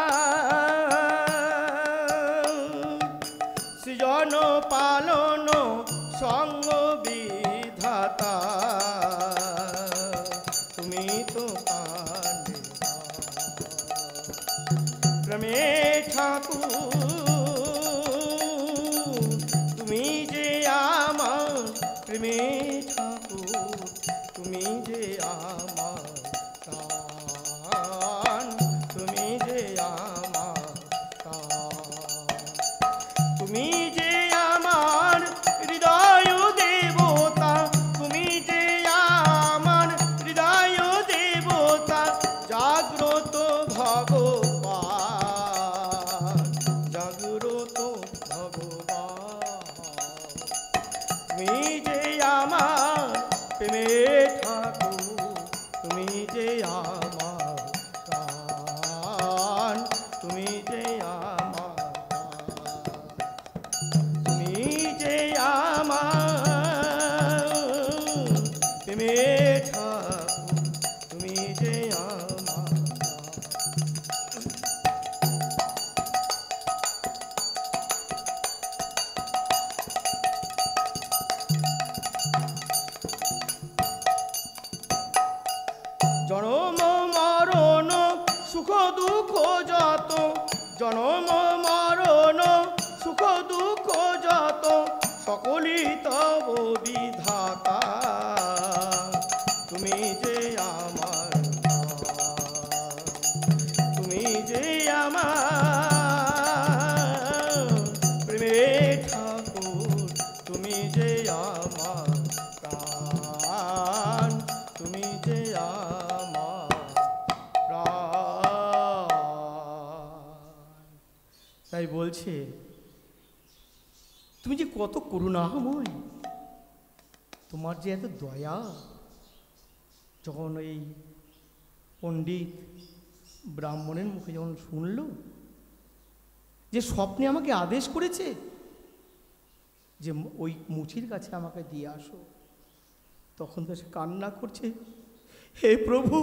সৃজন পালন সঙ্গ বিধাতা, তুমি তো পানে প্রেমে ঠাকুর, তুমি যে আমার প্রেমে ঠাকুর, তুমি যে আমার প্রাণ, তুমি যে আমার প্রাণ, তুমি যে আমার হৃদয় দেবতা, তুমি যে আমার হৃদয় দেবতা, জাগ্রত ভগবান, জাগ্রত ভগবান, তুমি যে আমার প্রেমে ঠাকুর, তুমি যে আমার প্রাণ, তুমি যে আমার প্রাণ, তুমি যে আমার প্রেমে ঠাকুর, তুমি যে আমার প্রাণ। জনম মরণ সুখ দুঃখ যত, জনম মরণ সুখ দুঃখ যত, সকলই তব বিধাতা। তুমি যে আমার, তুমি যে আমার প্রেমের ঠাকুর, তুমি যে আমার প্রাণ, তুমি যে আমার প্রাণ। তাই বলছে তুমি যে কত করুণাময়, তোমার যে এত দয়া। যখন এই পণ্ডিত ব্রাহ্মণের মুখে যখন শুনল যে স্বপ্নে আমাকে আদেশ করেছে যে ওই মুচির কাছে আমাকে দিয়ে আসো, তখন তো সে কান্না করছে, হে প্রভু,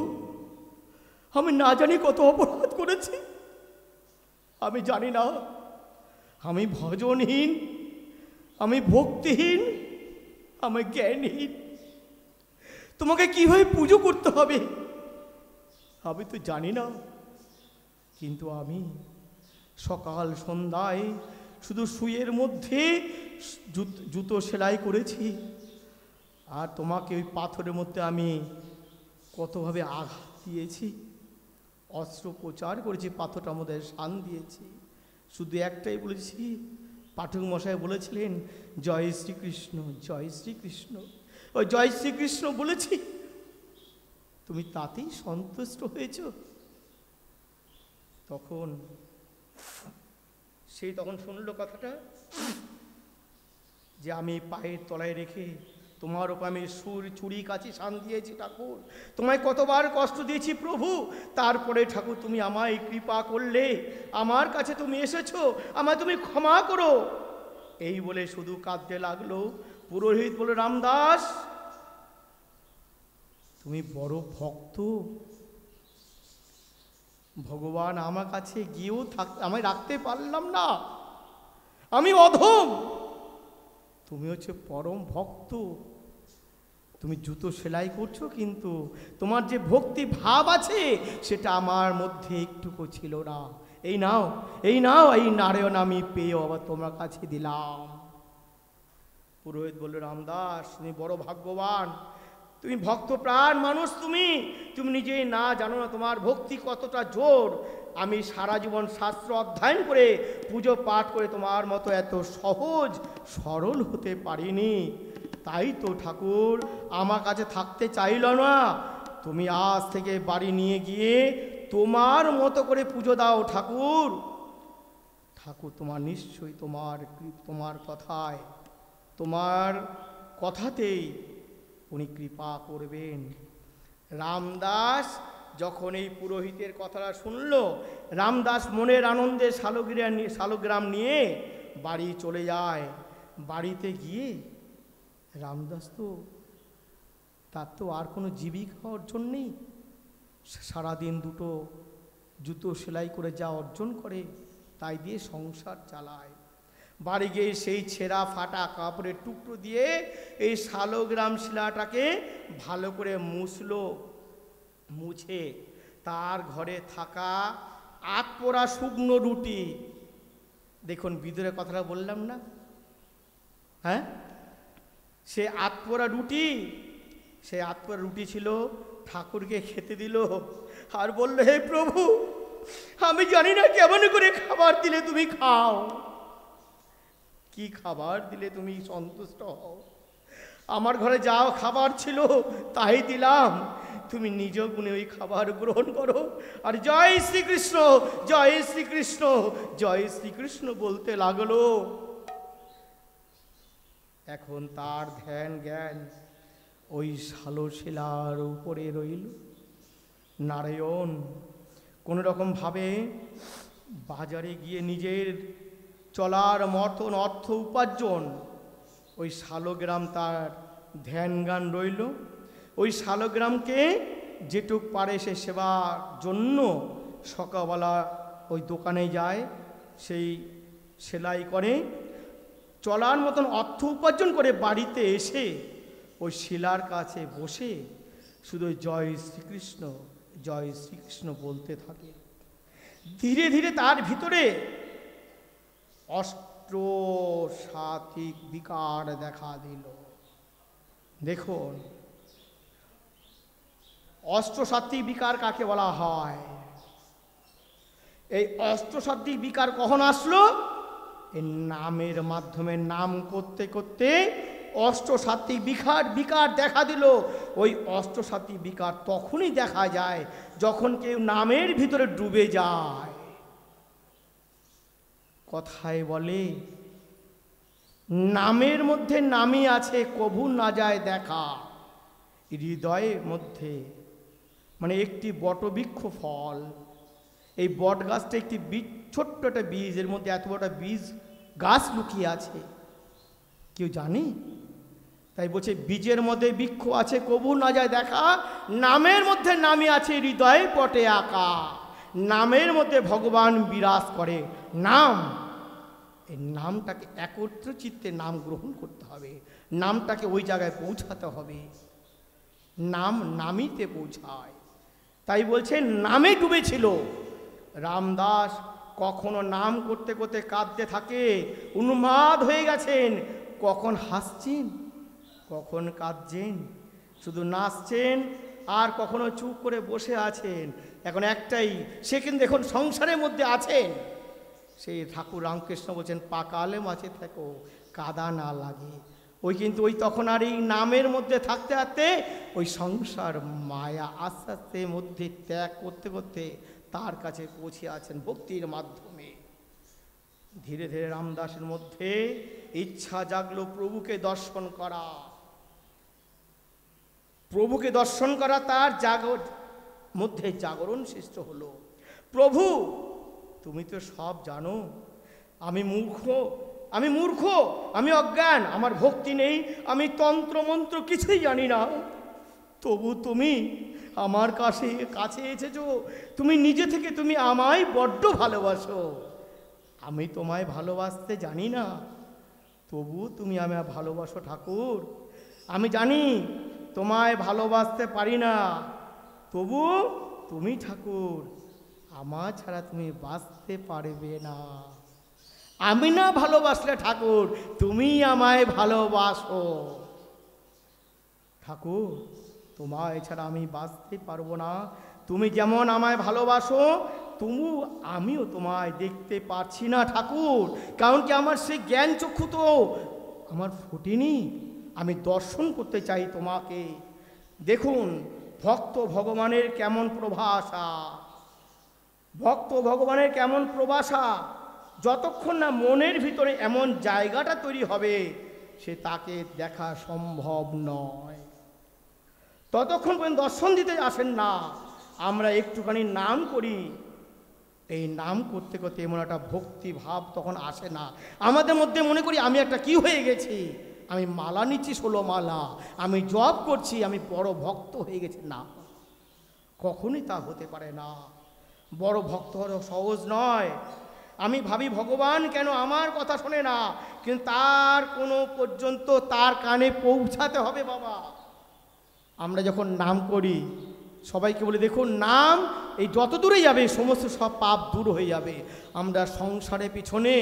আমি না জানি কত অপরাধ করেছি, আমি জানি না, আমি ভজনহীন, আমি ভক্তিহীন, আমি জ্ঞানহীন, তোমাকে কিভাবে পুজো করতে হবে আমি তো জানি না। কিন্তু আমি সকাল সন্ধ্যায় শুধু শুয়ের মধ্যে জুতো সেলাই করেছি, আর তোমাকে ওই পাথরের মধ্যে আমি কতভাবে আঘাত দিয়েছি, অস্ত্রোপচার করেছি, পাথরটার মধ্যে শান দিয়েছি। শুধু একটাই বলেছি, পাঠক মশাই বলেছিলেন জয় শ্রীকৃষ্ণ, জয় শ্রীকৃষ্ণ, ওই জয় শ্রীকৃষ্ণ বলেছি, তুমি তাতেই সন্তুষ্ট হয়েছ। তখন সেই তখন শুনলো কথাটা যে আমি পায়ের তলায় রেখে তোমার ওপর আমি চুরি কাচি শান দিয়েছি ঠাকুর, তোমায় কতবার কষ্ট দিয়েছি প্রভু, তারপরে ঠাকুর তুমি আমায় কৃপা করলে, আমার কাছে তুমি এসেছো, আমায় তুমি ক্ষমা করো। এই বলে শুধু কাঁদতে লাগলো। পুরোহিত বলে, রামদাস তুমি বড় ভক্ত, ভগবান আমার কাছে গিয়েও আমায় রাখতে পারলাম না, আমি অধম, তুমি হচ্ছে পরম ভক্ত, তুমি জুতো সেলাই করছো, কিন্তু তোমার যে ভক্তি ভাব আছে সেটা আমার মধ্যে একটুকু ছিল না। এই নাও, এই নাও, এই নারায়ণ আমি পেয়ে আবার তোমার কাছে দিলাম। পুরোহিত বলল, রামদাস তুমি বড় ভাগ্যবান, তুমি ভক্ত প্রাণ মানুষ, তুমি নিজেই না জানো না তোমার ভক্তি কতটা জোর। আমি সারা জীবন শাস্ত্র অধ্যয়ন করে পুজো পাঠ করে তোমার মতো এত সহজ সরল হতে পারিনি, তাই তো ঠাকুর আমার কাছে থাকতে চাইল না। তুমি আজ থেকে বাড়ি নিয়ে গিয়ে তোমার মতো করে পুজো দাও ঠাকুর। ঠাকুর তোমার নিশ্চয়ই তোমার কথাতেই উনি কৃপা করবেন। রামদাস যখন এই পুরোহিতের কথাটা শুনল, রামদাস মনের আনন্দে শালগ্রাম নিয়ে বাড়ি চলে যায়। বাড়িতে গিয়ে রামদাস তার তো আর কোনো জীবিকা অর্জন নেই, সারাদিন দুটো জুতো সেলাই করে যা অর্জন করে তাই দিয়ে সংসার চালায়। বাড়ি গিয়ে সেই ছেঁড়া ফাটা কাপড়ের টুকরো দিয়ে এই শালগ্রাম শিলাটাকে ভালো করে মুছে তার ঘরে থাকা আতপোড়া শুকনো রুটি, দেখুন ভিতরে কথাটা বললাম না, হ্যাঁ, সে আতপোড়া রুটি ছিল, ঠাকুরকে খেতে দিল আর বলল, হে প্রভু, আমি জানি না কেমন করে খাবার দিলে তুমি খাও, কি খাবার দিলে তুমি সন্তুষ্ট হও, আমার ঘরে যাও খাবার ছিল তাই দিলাম, তুমি নিজ গুণে ওই খাবার গ্রহণ করো আর জয় শ্রীকৃষ্ণ, জয় শ্রীকৃষ্ণ, জয় শ্রীকৃষ্ণ বলতে লাগলো। এখন তার ধ্যান জ্ঞান ওই শালশিলার উপরে রইল। নারায়ণ কোনো রকম ভাবে বাজারে গিয়ে নিজের চলার মতন অর্থ উপার্জন, ওই শালগ্রাম তার ধ্যান জ্ঞান রইল। ওই শালগ্রামকে যেটুক পারে সে সেবার জন্য সকালবেলা ওই দোকানে যায়, সেই সেলাই করে, চলার মতন অর্থ উপার্জন করে বাড়িতে এসে ওই শিলার কাছে বসে শুধু জয় শ্রীকৃষ্ণ বলতে থাকে। ধীরে ধীরে তার ভিতরে অষ্টসাত্ত্বিক বিকার দেখা দিল। দেখুন, অষ্টসাত্ত্বিক বিকার কাকে বলা হয়? এই অষ্টসাত্ত্বিক বিকার কখন আসলো? এই নামের মাধ্যমে নাম করতে করতে অষ্টসাত্ত্বিক বিকার দেখা দিল। ওই অষ্টসাত্ত্বিক বিকার তখনই দেখা যায় যখন কেউ নামের ভিতরে ডুবে যায়। কথায় বলে, নামের মধ্যে নামই আছে, কভু না যায় দেখা। হৃদয়ের মধ্যে মানে একটি বটবৃক্ষ ফল, এই বট গাছটা একটি বীজ, ছোট্ট একটা বীজ, এর মধ্যে এত বড় বীজ গাছ লুকিয়ে আছে, কেউ জানে? তাই বলছে বীজের মধ্যে বৃক্ষ আছে, কবু না যায় দেখা। নামের মধ্যে নামই আছে, হৃদয়ে পটে আঁকা। নামের মধ্যে ভগবান বিরাজ করে। নাম, এই নামটাকে একত্র চিত্তে নাম গ্রহণ করতে হবে, নামটাকে ওই জায়গায় পৌঁছাতে হবে। নাম নামিতে পৌঁছায়। তাই বলছে নামে ডুবেছিল রামদাস। কখনো নাম করতে করতে কাঁদতে থাকে, উন্মাদ হয়ে গেছেন। কখন হাসছেন, কখন কাঁদছেন, শুধু নাচছেন, আর কখনো চুপ করে বসে আছেন। এখন একটাই, সে কিন্তু এখন সংসারের মধ্যে আছেন। সেই ঠাকুর রামকৃষ্ণ বলছেন, পাকালে মাছে থাকো, কাদা না লাগে। ওই কিন্তু ওই তখন আর এই নামের মধ্যে থাকতে থাকতে ওই সংসার মায়া আস্তে আস্তে মধ্যে ত্যাগ করতে করতে তার কাছে পৌঁছে আছেন ভক্তির মাধ্যমে। ধীরে ধীরে রামদাসের মধ্যে ইচ্ছা জাগলো প্রভুকে দর্শন করা। প্রভুকে দর্শন করা তার মধ্যে জাগরণ সৃষ্টি হলো। প্রভু, তুমি তো সব জানো, আমি মূর্খ, আমি অজ্ঞান, আমার ভক্তি নেই, আমি তন্ত্র মন্ত্র কিছুই জানি না। তবু তুমি আমার কাছে এসেছো। তুমি নিজে থেকে তুমি আমায় বড্ড ভালোবাসো। আমি তোমায় ভালোবাসতে জানি না, তবু তুমি আমায় ভালোবাসো ঠাকুর। আমি জানি তোমায় ভালোবাসতে পারি না, তবু তুমি ঠাকুর আমার ছাড়া তুমি বাঁচতে পারবে না। আমি না ভালোবাসলে ঠাকুর তুমি আমায় ভালোবাসো। ঠাকুর, তোমায় ছাড়া আমি বাঁচতে পারবো না। তুমি যেমন আমায় ভালোবাসো, আমিও তোমায় দেখতে পারছি না ঠাকুর। কারণ কি, আমার সেই জ্ঞান চক্ষু তো আমার ফুটেনি। আমি দর্শন করতে চাই তোমাকে। দেখুন, ভক্ত ভগবানের কেমন প্রভাষা, ভক্ত ভগবানের কেমন প্রভাষা। যতক্ষণ না মনের ভিতরে এমন জায়গাটা তৈরি হবে, সে তাকে দেখা সম্ভব নয়। ততক্ষণ পর্যন্ত দর্শন দিতে আসেন না। আমরা একটুখানি নাম করি, এই নাম করতে করতে এমন একটা ভক্তি ভাব তখন আসে না আমাদের মধ্যে। মনে করি আমি একটা কি হয়ে গেছি, আমি মালা নিচ্ছি 16 মালা, আমি জপ করছি, আমি বড় ভক্ত হয়ে গেছি। না, কখনই তা হতে পারে না। বড় ভক্ত হওয়া সহজ নয়। আমি ভাবি ভগবান কেন আমার কথা শোনে না, কিন্তু তার কোনো পর্যন্ত তার কানে পৌঁছাতে হবে বাবা। আমরা যখন নাম করি সবাইকে বলি, দেখুন নাম এই যত দূরে যাবে সমস্ত সব পাপ দূর হয়ে যাবে। আমরা সংসারের পিছনে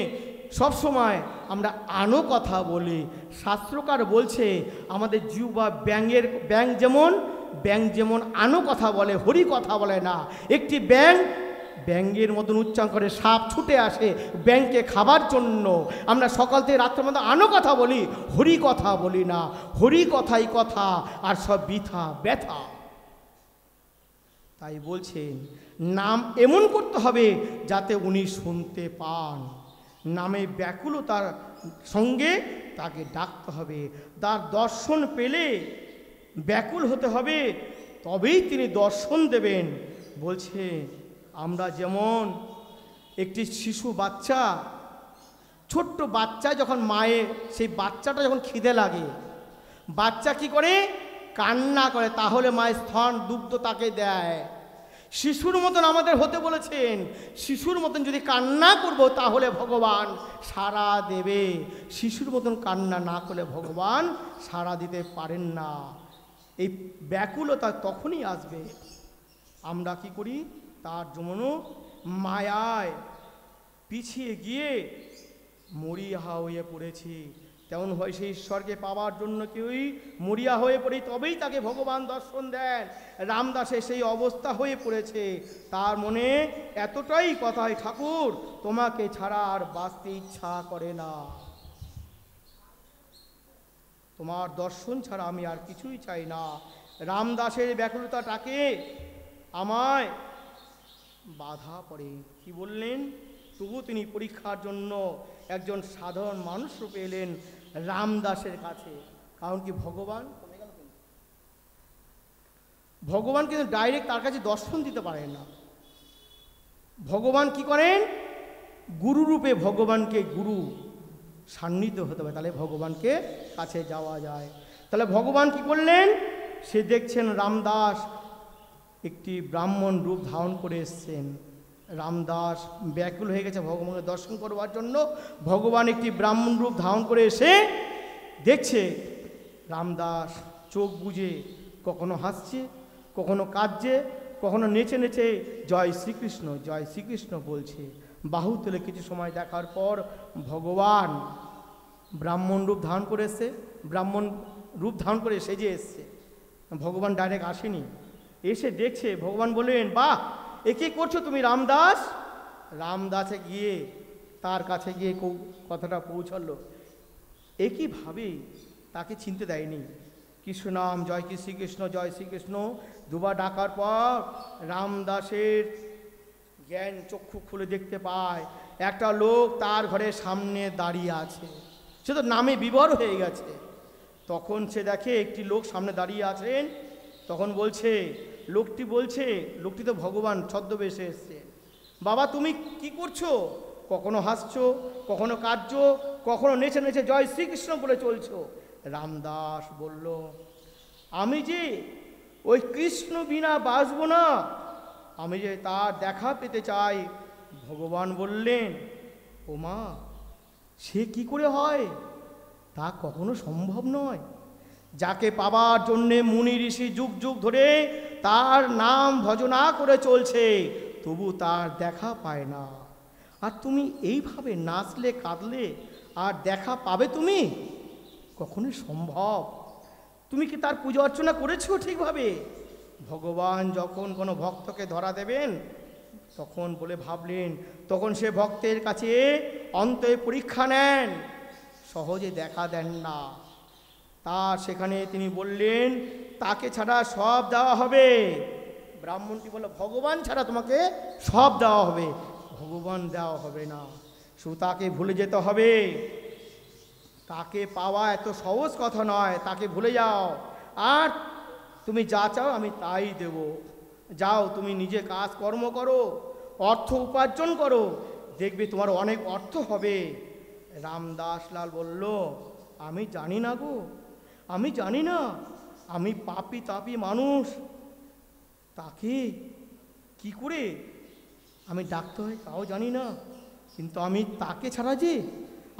সব সময় আমরা আনো কথা বলি। শাস্ত্রকার বলছে আমাদের জিহ্বা ব্যাং যেমন আনো কথা বলে, হরি কথা বলে না। একটি ব্যাঙের মতন উচ্চারণ করে, সাপ ছুটে আসে ব্যাঙকে খাবার জন্য। আমরা সকাল থেকে রাত্রের মধ্যে আনো কথা বলি, হরি কথা বলি না। হরি কথাই কথা, আর সব বৃথা ব্যথা। তাই বলছেন নাম এমন করতে হবে যাতে উনি শুনতে পান। নামে ব্যাকুলতার সঙ্গে তাকে ডাকতে হবে। তার দর্শন পেলে ব্যাকুল হতে হবে, তবেই তিনি দর্শন দেবেন। বলছে আমরা যেমন একটি শিশু বাচ্চা, ছোট্ট বাচ্চা যখন মায়ের সেই বাচ্চাটা যখন খিদে লাগে, বাচ্চা কি করে, কান্না করে, তাহলে মায়ের স্তন দুগ্ধ তাকে দেয়। শিশুর মতন আমাদের হতে বলেছেন। শিশুর মতন যদি কান্না করব তাহলে ভগবান সাড়া দেবে। শিশুর মতন কান্না না করলে ভগবান সাড়া দিতে পারেন না। এই ব্যাকুলতা তখনই আসবে আমরা কি করি, তার জন্য মায়ায় পিছিয়ে গিয়ে মরিয়া হয়ে পড়েছি। তেমন হয় সেই ঈশ্বরকে পাওয়ার জন্য কেউই মরিয়া হয়ে পড়ি, তবেই তাকে ভগবান দর্শন দেন। রামদাসের সেই অবস্থা হয়ে পড়েছে। তার মনে এতটাই কথাই, ঠাকুর তোমাকে ছাড়া আর বাঁচতে ইচ্ছা করে না, তোমার দর্শন ছাড়া আমি আর কিছুই চাই না। রামদাসের ব্যাকুলতাটাকে আমায় বাধা পড়ে। কি বললেন? তবু তিনি পরীক্ষার জন্য একজন সাধারণ মানুষ রূপে এলেন রামদাসের কাছে। কারণ কি, ভগবান কিন্তু ডাইরেক্ট তার কাছে দর্শন দিতে পারেন না। ভগবান কি করেন? গুরু রূপে ভগবানকে গুরু সান্নিধ্য হতে হবে, তাহলে ভগবানকে কাছে যাওয়া যায়। তাহলে ভগবান কি করলেন? সে দেখছেন রামদাস একটি ব্রাহ্মণ রূপ ধারণ করে এসছেন। রামদাস ব্যাকুল হয়ে গেছে ভগবানকে দর্শন করবার জন্য। ভগবান একটি ব্রাহ্মণ রূপ ধারণ করে এসে দেখছে রামদাস চোখ বুজে কখনো হাসছে, কখনো কাঁদছে, কখনো নেচে নেচে জয় শ্রীকৃষ্ণ জয় শ্রীকৃষ্ণ বলছে। বাহু তুলে কিছু সময় দেখার পর ভগবান ব্রাহ্মণ রূপ ধারণ করে এসছে, ব্রাহ্মণ রূপ ধারণ করে সেজে এসছে। ভগবান ডাইরেক্ট আসেনি, এসে দেখছে। ভগবান বললেন, বাহ, এ কি করছো তুমি রামদাস? রামদাসে গিয়ে তার কাছে গিয়ে কথাটা পৌঁছালো। একইভাবে তাকে চিনতে দেয়নি। কৃষ্ণ নাম জয় শ্রীকৃষ্ণ জয় শ্রীকৃষ্ণ দুবার ডাকার পর রামদাসের জ্ঞান চক্ষু খুলে দেখতে পায় একটা লোক তার ঘরের সামনে দাঁড়িয়ে আছে। সে তো নামে বিভোর হয়ে গেছে। তখন সে দেখে একটি লোক সামনে দাঁড়িয়ে আছেন। তখন বলছে, লোকটি তো ভগবান ছদ্মবেশে এসছে। বাবা, তুমি কি করছো? কখনো হাসছো, কখনো কাঁদছো, কখনো নেচে নেচে জয় শ্রীকৃষ্ণ বলে চলছো। রামদাস বলল, আমি যে ওই কৃষ্ণ বিনা বাঁচব না, আমি যে তার দেখা পেতে চাই। ভগবান বললেন, ও মা, সে কি করে হয়? তা কখনো সম্ভব নয়। যাকে পাবার জন্যে মুনি ঋষি যুগ যুগ ধরে তার নাম ভজনা করে চলছে, তবু তার দেখা পায় না। আর তুমি এইভাবে নাচলে কাঁদলে আর দেখা পাবে তুমি? কখনোই সম্ভব? তুমি কি তার পূজা অর্চনা করেছো ঠিকভাবে? ভগবান যখন কোনো ভক্তকে ধরা দেবেন তখন বলে ভাবলেন, তখন সে ভক্তের কাছে অন্তরে পরীক্ষা নেন, সহজে দেখা দেন না। তার সেখানে তিনি বললেন, তাকে ছাড়া সব দেওয়া হবে। ব্রাহ্মণটি বলল, ভগবান ছাড়া তোমাকে সব দেওয়া হবে। ভগবান দেওয়া হবে না, শুধু তাকে ভুলে যেতে হবে। তাকে পাওয়া এত সহজ কথা নয়, তাকে ভুলে যাও। আর তুমি যা চাও আমি তাই দেব। যাও, তুমি নিজে কাজ কর্ম করো, অর্থ উপার্জন করো, দেখবে তোমার অনেক অর্থ হবে। রামদাসলাল বলল, আমি জানি না গো, আমি জানি না, আমি পাপী তাপী মানুষ, তাকে কি করে আমি ডাকতে হয় তাও জানি না। কিন্তু আমি তাকে ছাড়া যে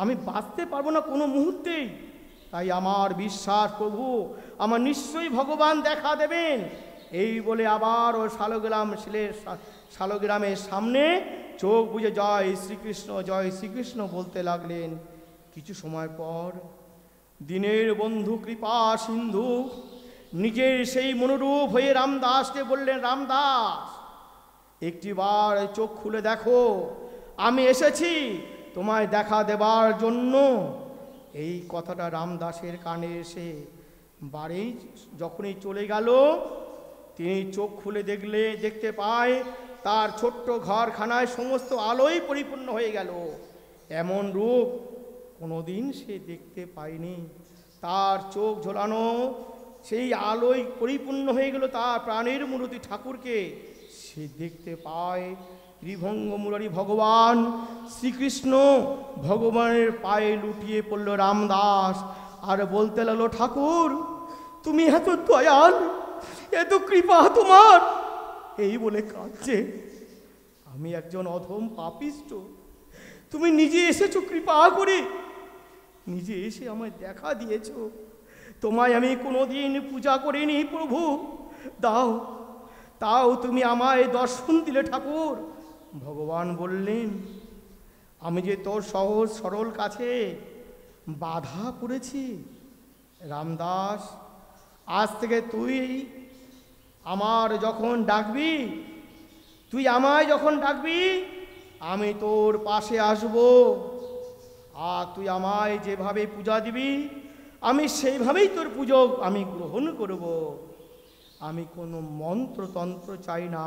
আমি বাঁচতে পারবো না কোনো মুহূর্তেই। তাই আমার বিশ্বাস, প্রভু আমার নিশ্চয়ই ভগবান দেখা দেবেন। এই বলে আবার ও শালগ্রামের সামনে চোখ বুজে জয় শ্রীকৃষ্ণ বলতে লাগলেন। কিছু সময় পর দিনের বন্ধু কৃপা সিন্ধু নিজের সেই মনোরূপ হয়ে রামদাসকে বললেন, রামদাস, একটিবার চোখ খুলে দেখো, আমি এসেছি তোমায় দেখা দেবার জন্য। এই কথাটা রামদাসের কানে এসে বাড়ি যখনই চলে গেল, তিনি চোখ খুলে দেখতে পায় তার ছোট্ট ঘরখানায় সমস্ত আলোয় পরিপূর্ণ হয়ে গেল। এমন রূপ কোনোদিন সে দেখতে পায়নি। তার চোখ ঝোলানো সেই আলোয় পরিপূর্ণ হয়ে গেল তার প্রাণের মূর্তি ঠাকুরকে। সে দেখতে পায় ত্রিভঙ্গ মুরারি ভগবান শ্রীকৃষ্ণ। ভগবানের পায়ে লুটিয়ে পড়ল রামদাস আর বলতে লাগলো, ঠাকুর তুমি এত দয়াল, এত কৃপা তোমার। এই বলে কাঁদছে, আমি একজন অধম পাপিষ্ঠ, তুমি নিজে এসেছো কৃপা করে, নিজে এসে আমায় দেখা দিয়েছো। তোমায় আমি কোনোদিন পূজা করিনি প্রভু, দাও তাও তুমি আমায় দর্শন দিলে ঠাকুর। ভগবান বললেন, আমি যে তোর সহজ সরল কাছে বাধা পড়েছি রামদাস, আজ থেকে তুই আমার যখন ডাকবি, তুই আমায় যখন ডাকবি আমি তোর পাশে আসব, আর তুই আমায় যেভাবে পূজা দিবি আমি সেইভাবেই তোর পুজো আমি গ্রহণ করব। আমি কোনো মন্ত্রতন্ত্র চাই না,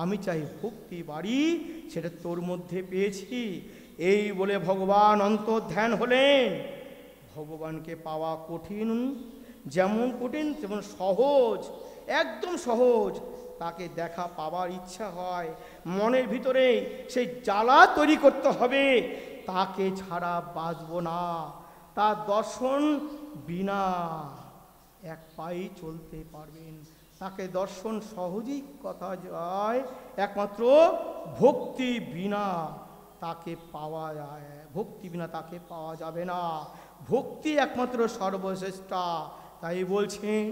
আমি চাই ভক্তি বাড়ি, সেটা তোর মধ্যে পেয়েছি। এই বলে ভগবান অন্তর্ধ্যান হলেন। ভগবানকে পাওয়া কঠিন, যেমন কঠিন তেমন সহজ, একদম সহজ। তাকে দেখা পাওয়ার ইচ্ছা হয়, মনের ভিতরে সেই জ্বালা তৈরি করতে হবে, তাকে ছাড়া বাঁচব না, তার দর্শন বিনা এক পায়ে চলতে পারবেন। তাকে দর্শন সহজেই কথা যায়, একমাত্র ভক্তি বিনা তাকে পাওয়া যায়, ভক্তি বিনা তাকে পাওয়া যাবে না। ভক্তি একমাত্র সর্বশ্রেষ্ঠা। তাই বলছেন,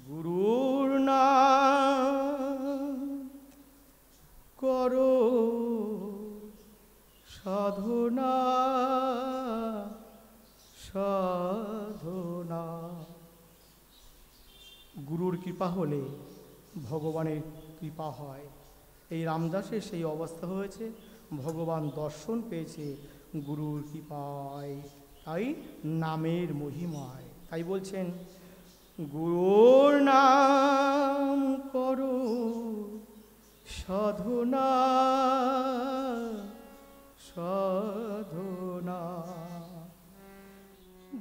গুরুর নাম করো সাধনা সাধনা। গুরুর কৃপা হলে ভগবানের কৃপা হয়। এই রামদাসের সেই অবস্থা হয়েছে, ভগবান দর্শন পেয়েছে গুরুর কৃপায়, তাই নামের মহিমায়। তাই বলছেন, গুরুর নাম করো সাধনা সাধনা।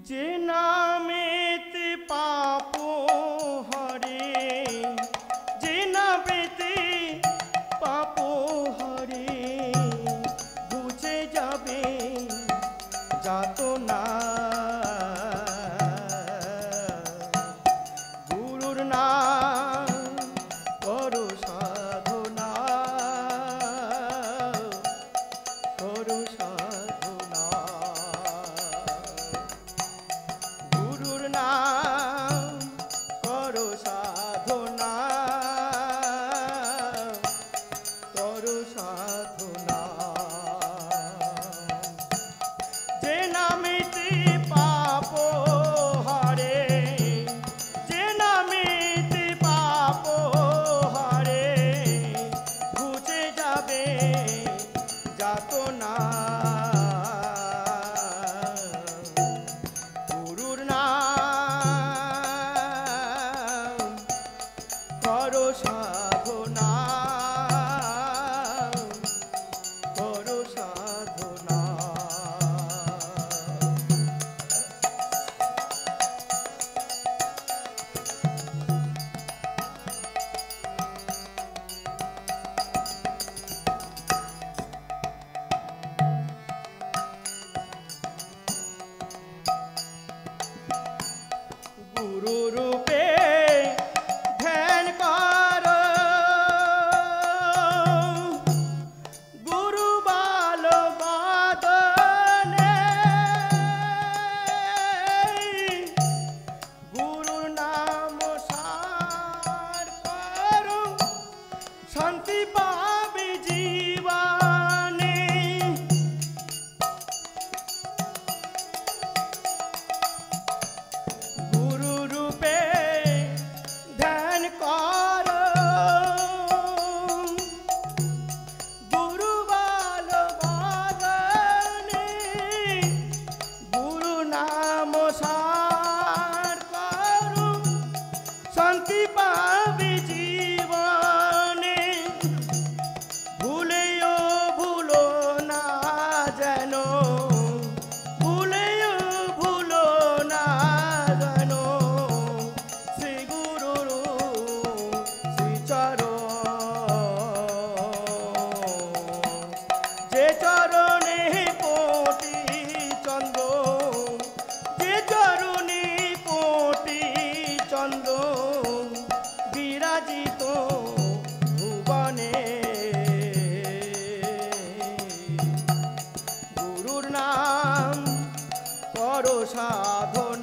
যে নামেতে পাপ হরে, যে নামেতে পাপ হরে, বুঝে যাবে যাতনা। গুরুর নাম করো সাধনা করো সাধনা। গুরুর নাম করো সাধনা করো সাধনা। যে নামেতে পাপ হরে, যে নামেতে পাপ হরে, বুঝে যাবে যাতনা। গুরুর নাম করো সাধনা করো সাধনা। গুরু রূপে ধ্যান করো, গুরু বালো বাদনে, গুরু নাম সার করো, শান্তি পাবে জীবনে। গুরু রূপে ধ্যান করো, গুরু বালো বাদনে, গুরু নাম সার করো, শান্তি পাবে জীবনে। ভুলেও ভুলো না যেন, ভুলেও ভুলো না যেন, শ্রী গুরুর শ্রীচরণ। যে চরণে কোটি চন্দ্র, যে চরণে কোটি চন্দ্র বিরাজিত ভুবনে। গুরুর নাম করো সাধনা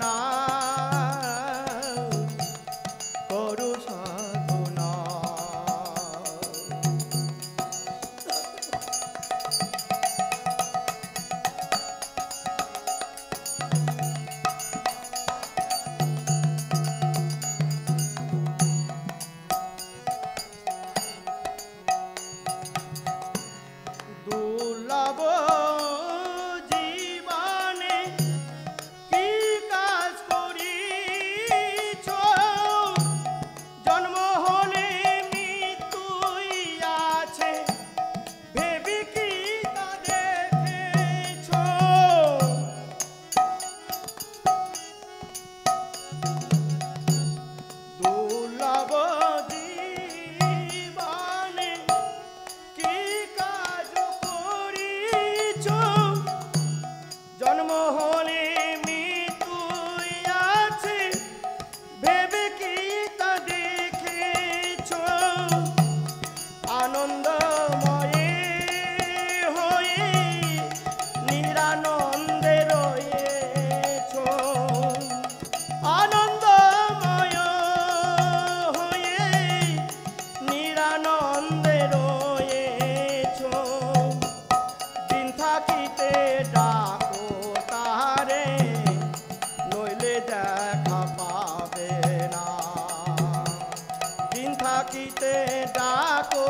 ডাকিতে ডাকো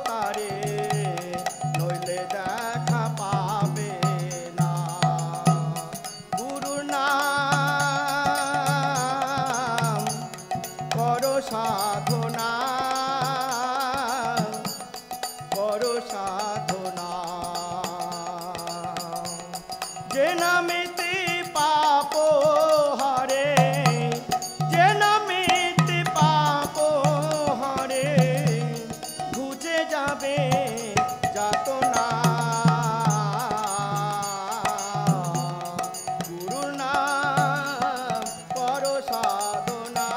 তারে, নইলে দেখা পাবে না। গুরু নাম করো সাধনা, করো সাধনা। যে নামেতে পাপ হরে, যে নামেতে পাপ হরে, ঘুচে যাবে যাতনা। গুরু নাম করো সাধনা,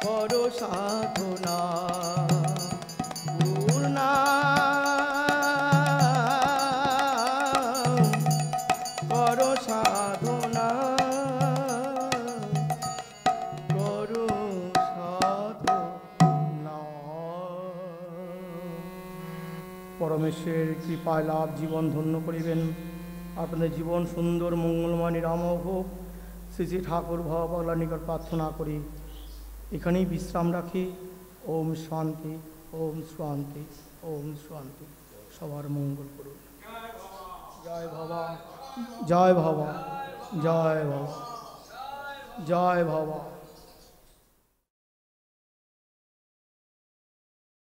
করো সাধনা। গুরু নাম করো সাধনা, করো সাধনা। পরমেশ্বরের কৃপায় লাভ জীবন ধন্য করিবেন। আপনাদের জীবন সুন্দর মঙ্গলময় নিরাময় হোক, শ্রী শ্রী ঠাকুর ভব পাগলার নিকট প্রার্থনা করি। এখানেই বিশ্রাম রাখি। ওম শান্তি, ওম শান্তি, ওম শান্তি। সবার মঙ্গল করুন। জয় বাবা, জয় বাবা, জয় বাবা, জয় বাবা।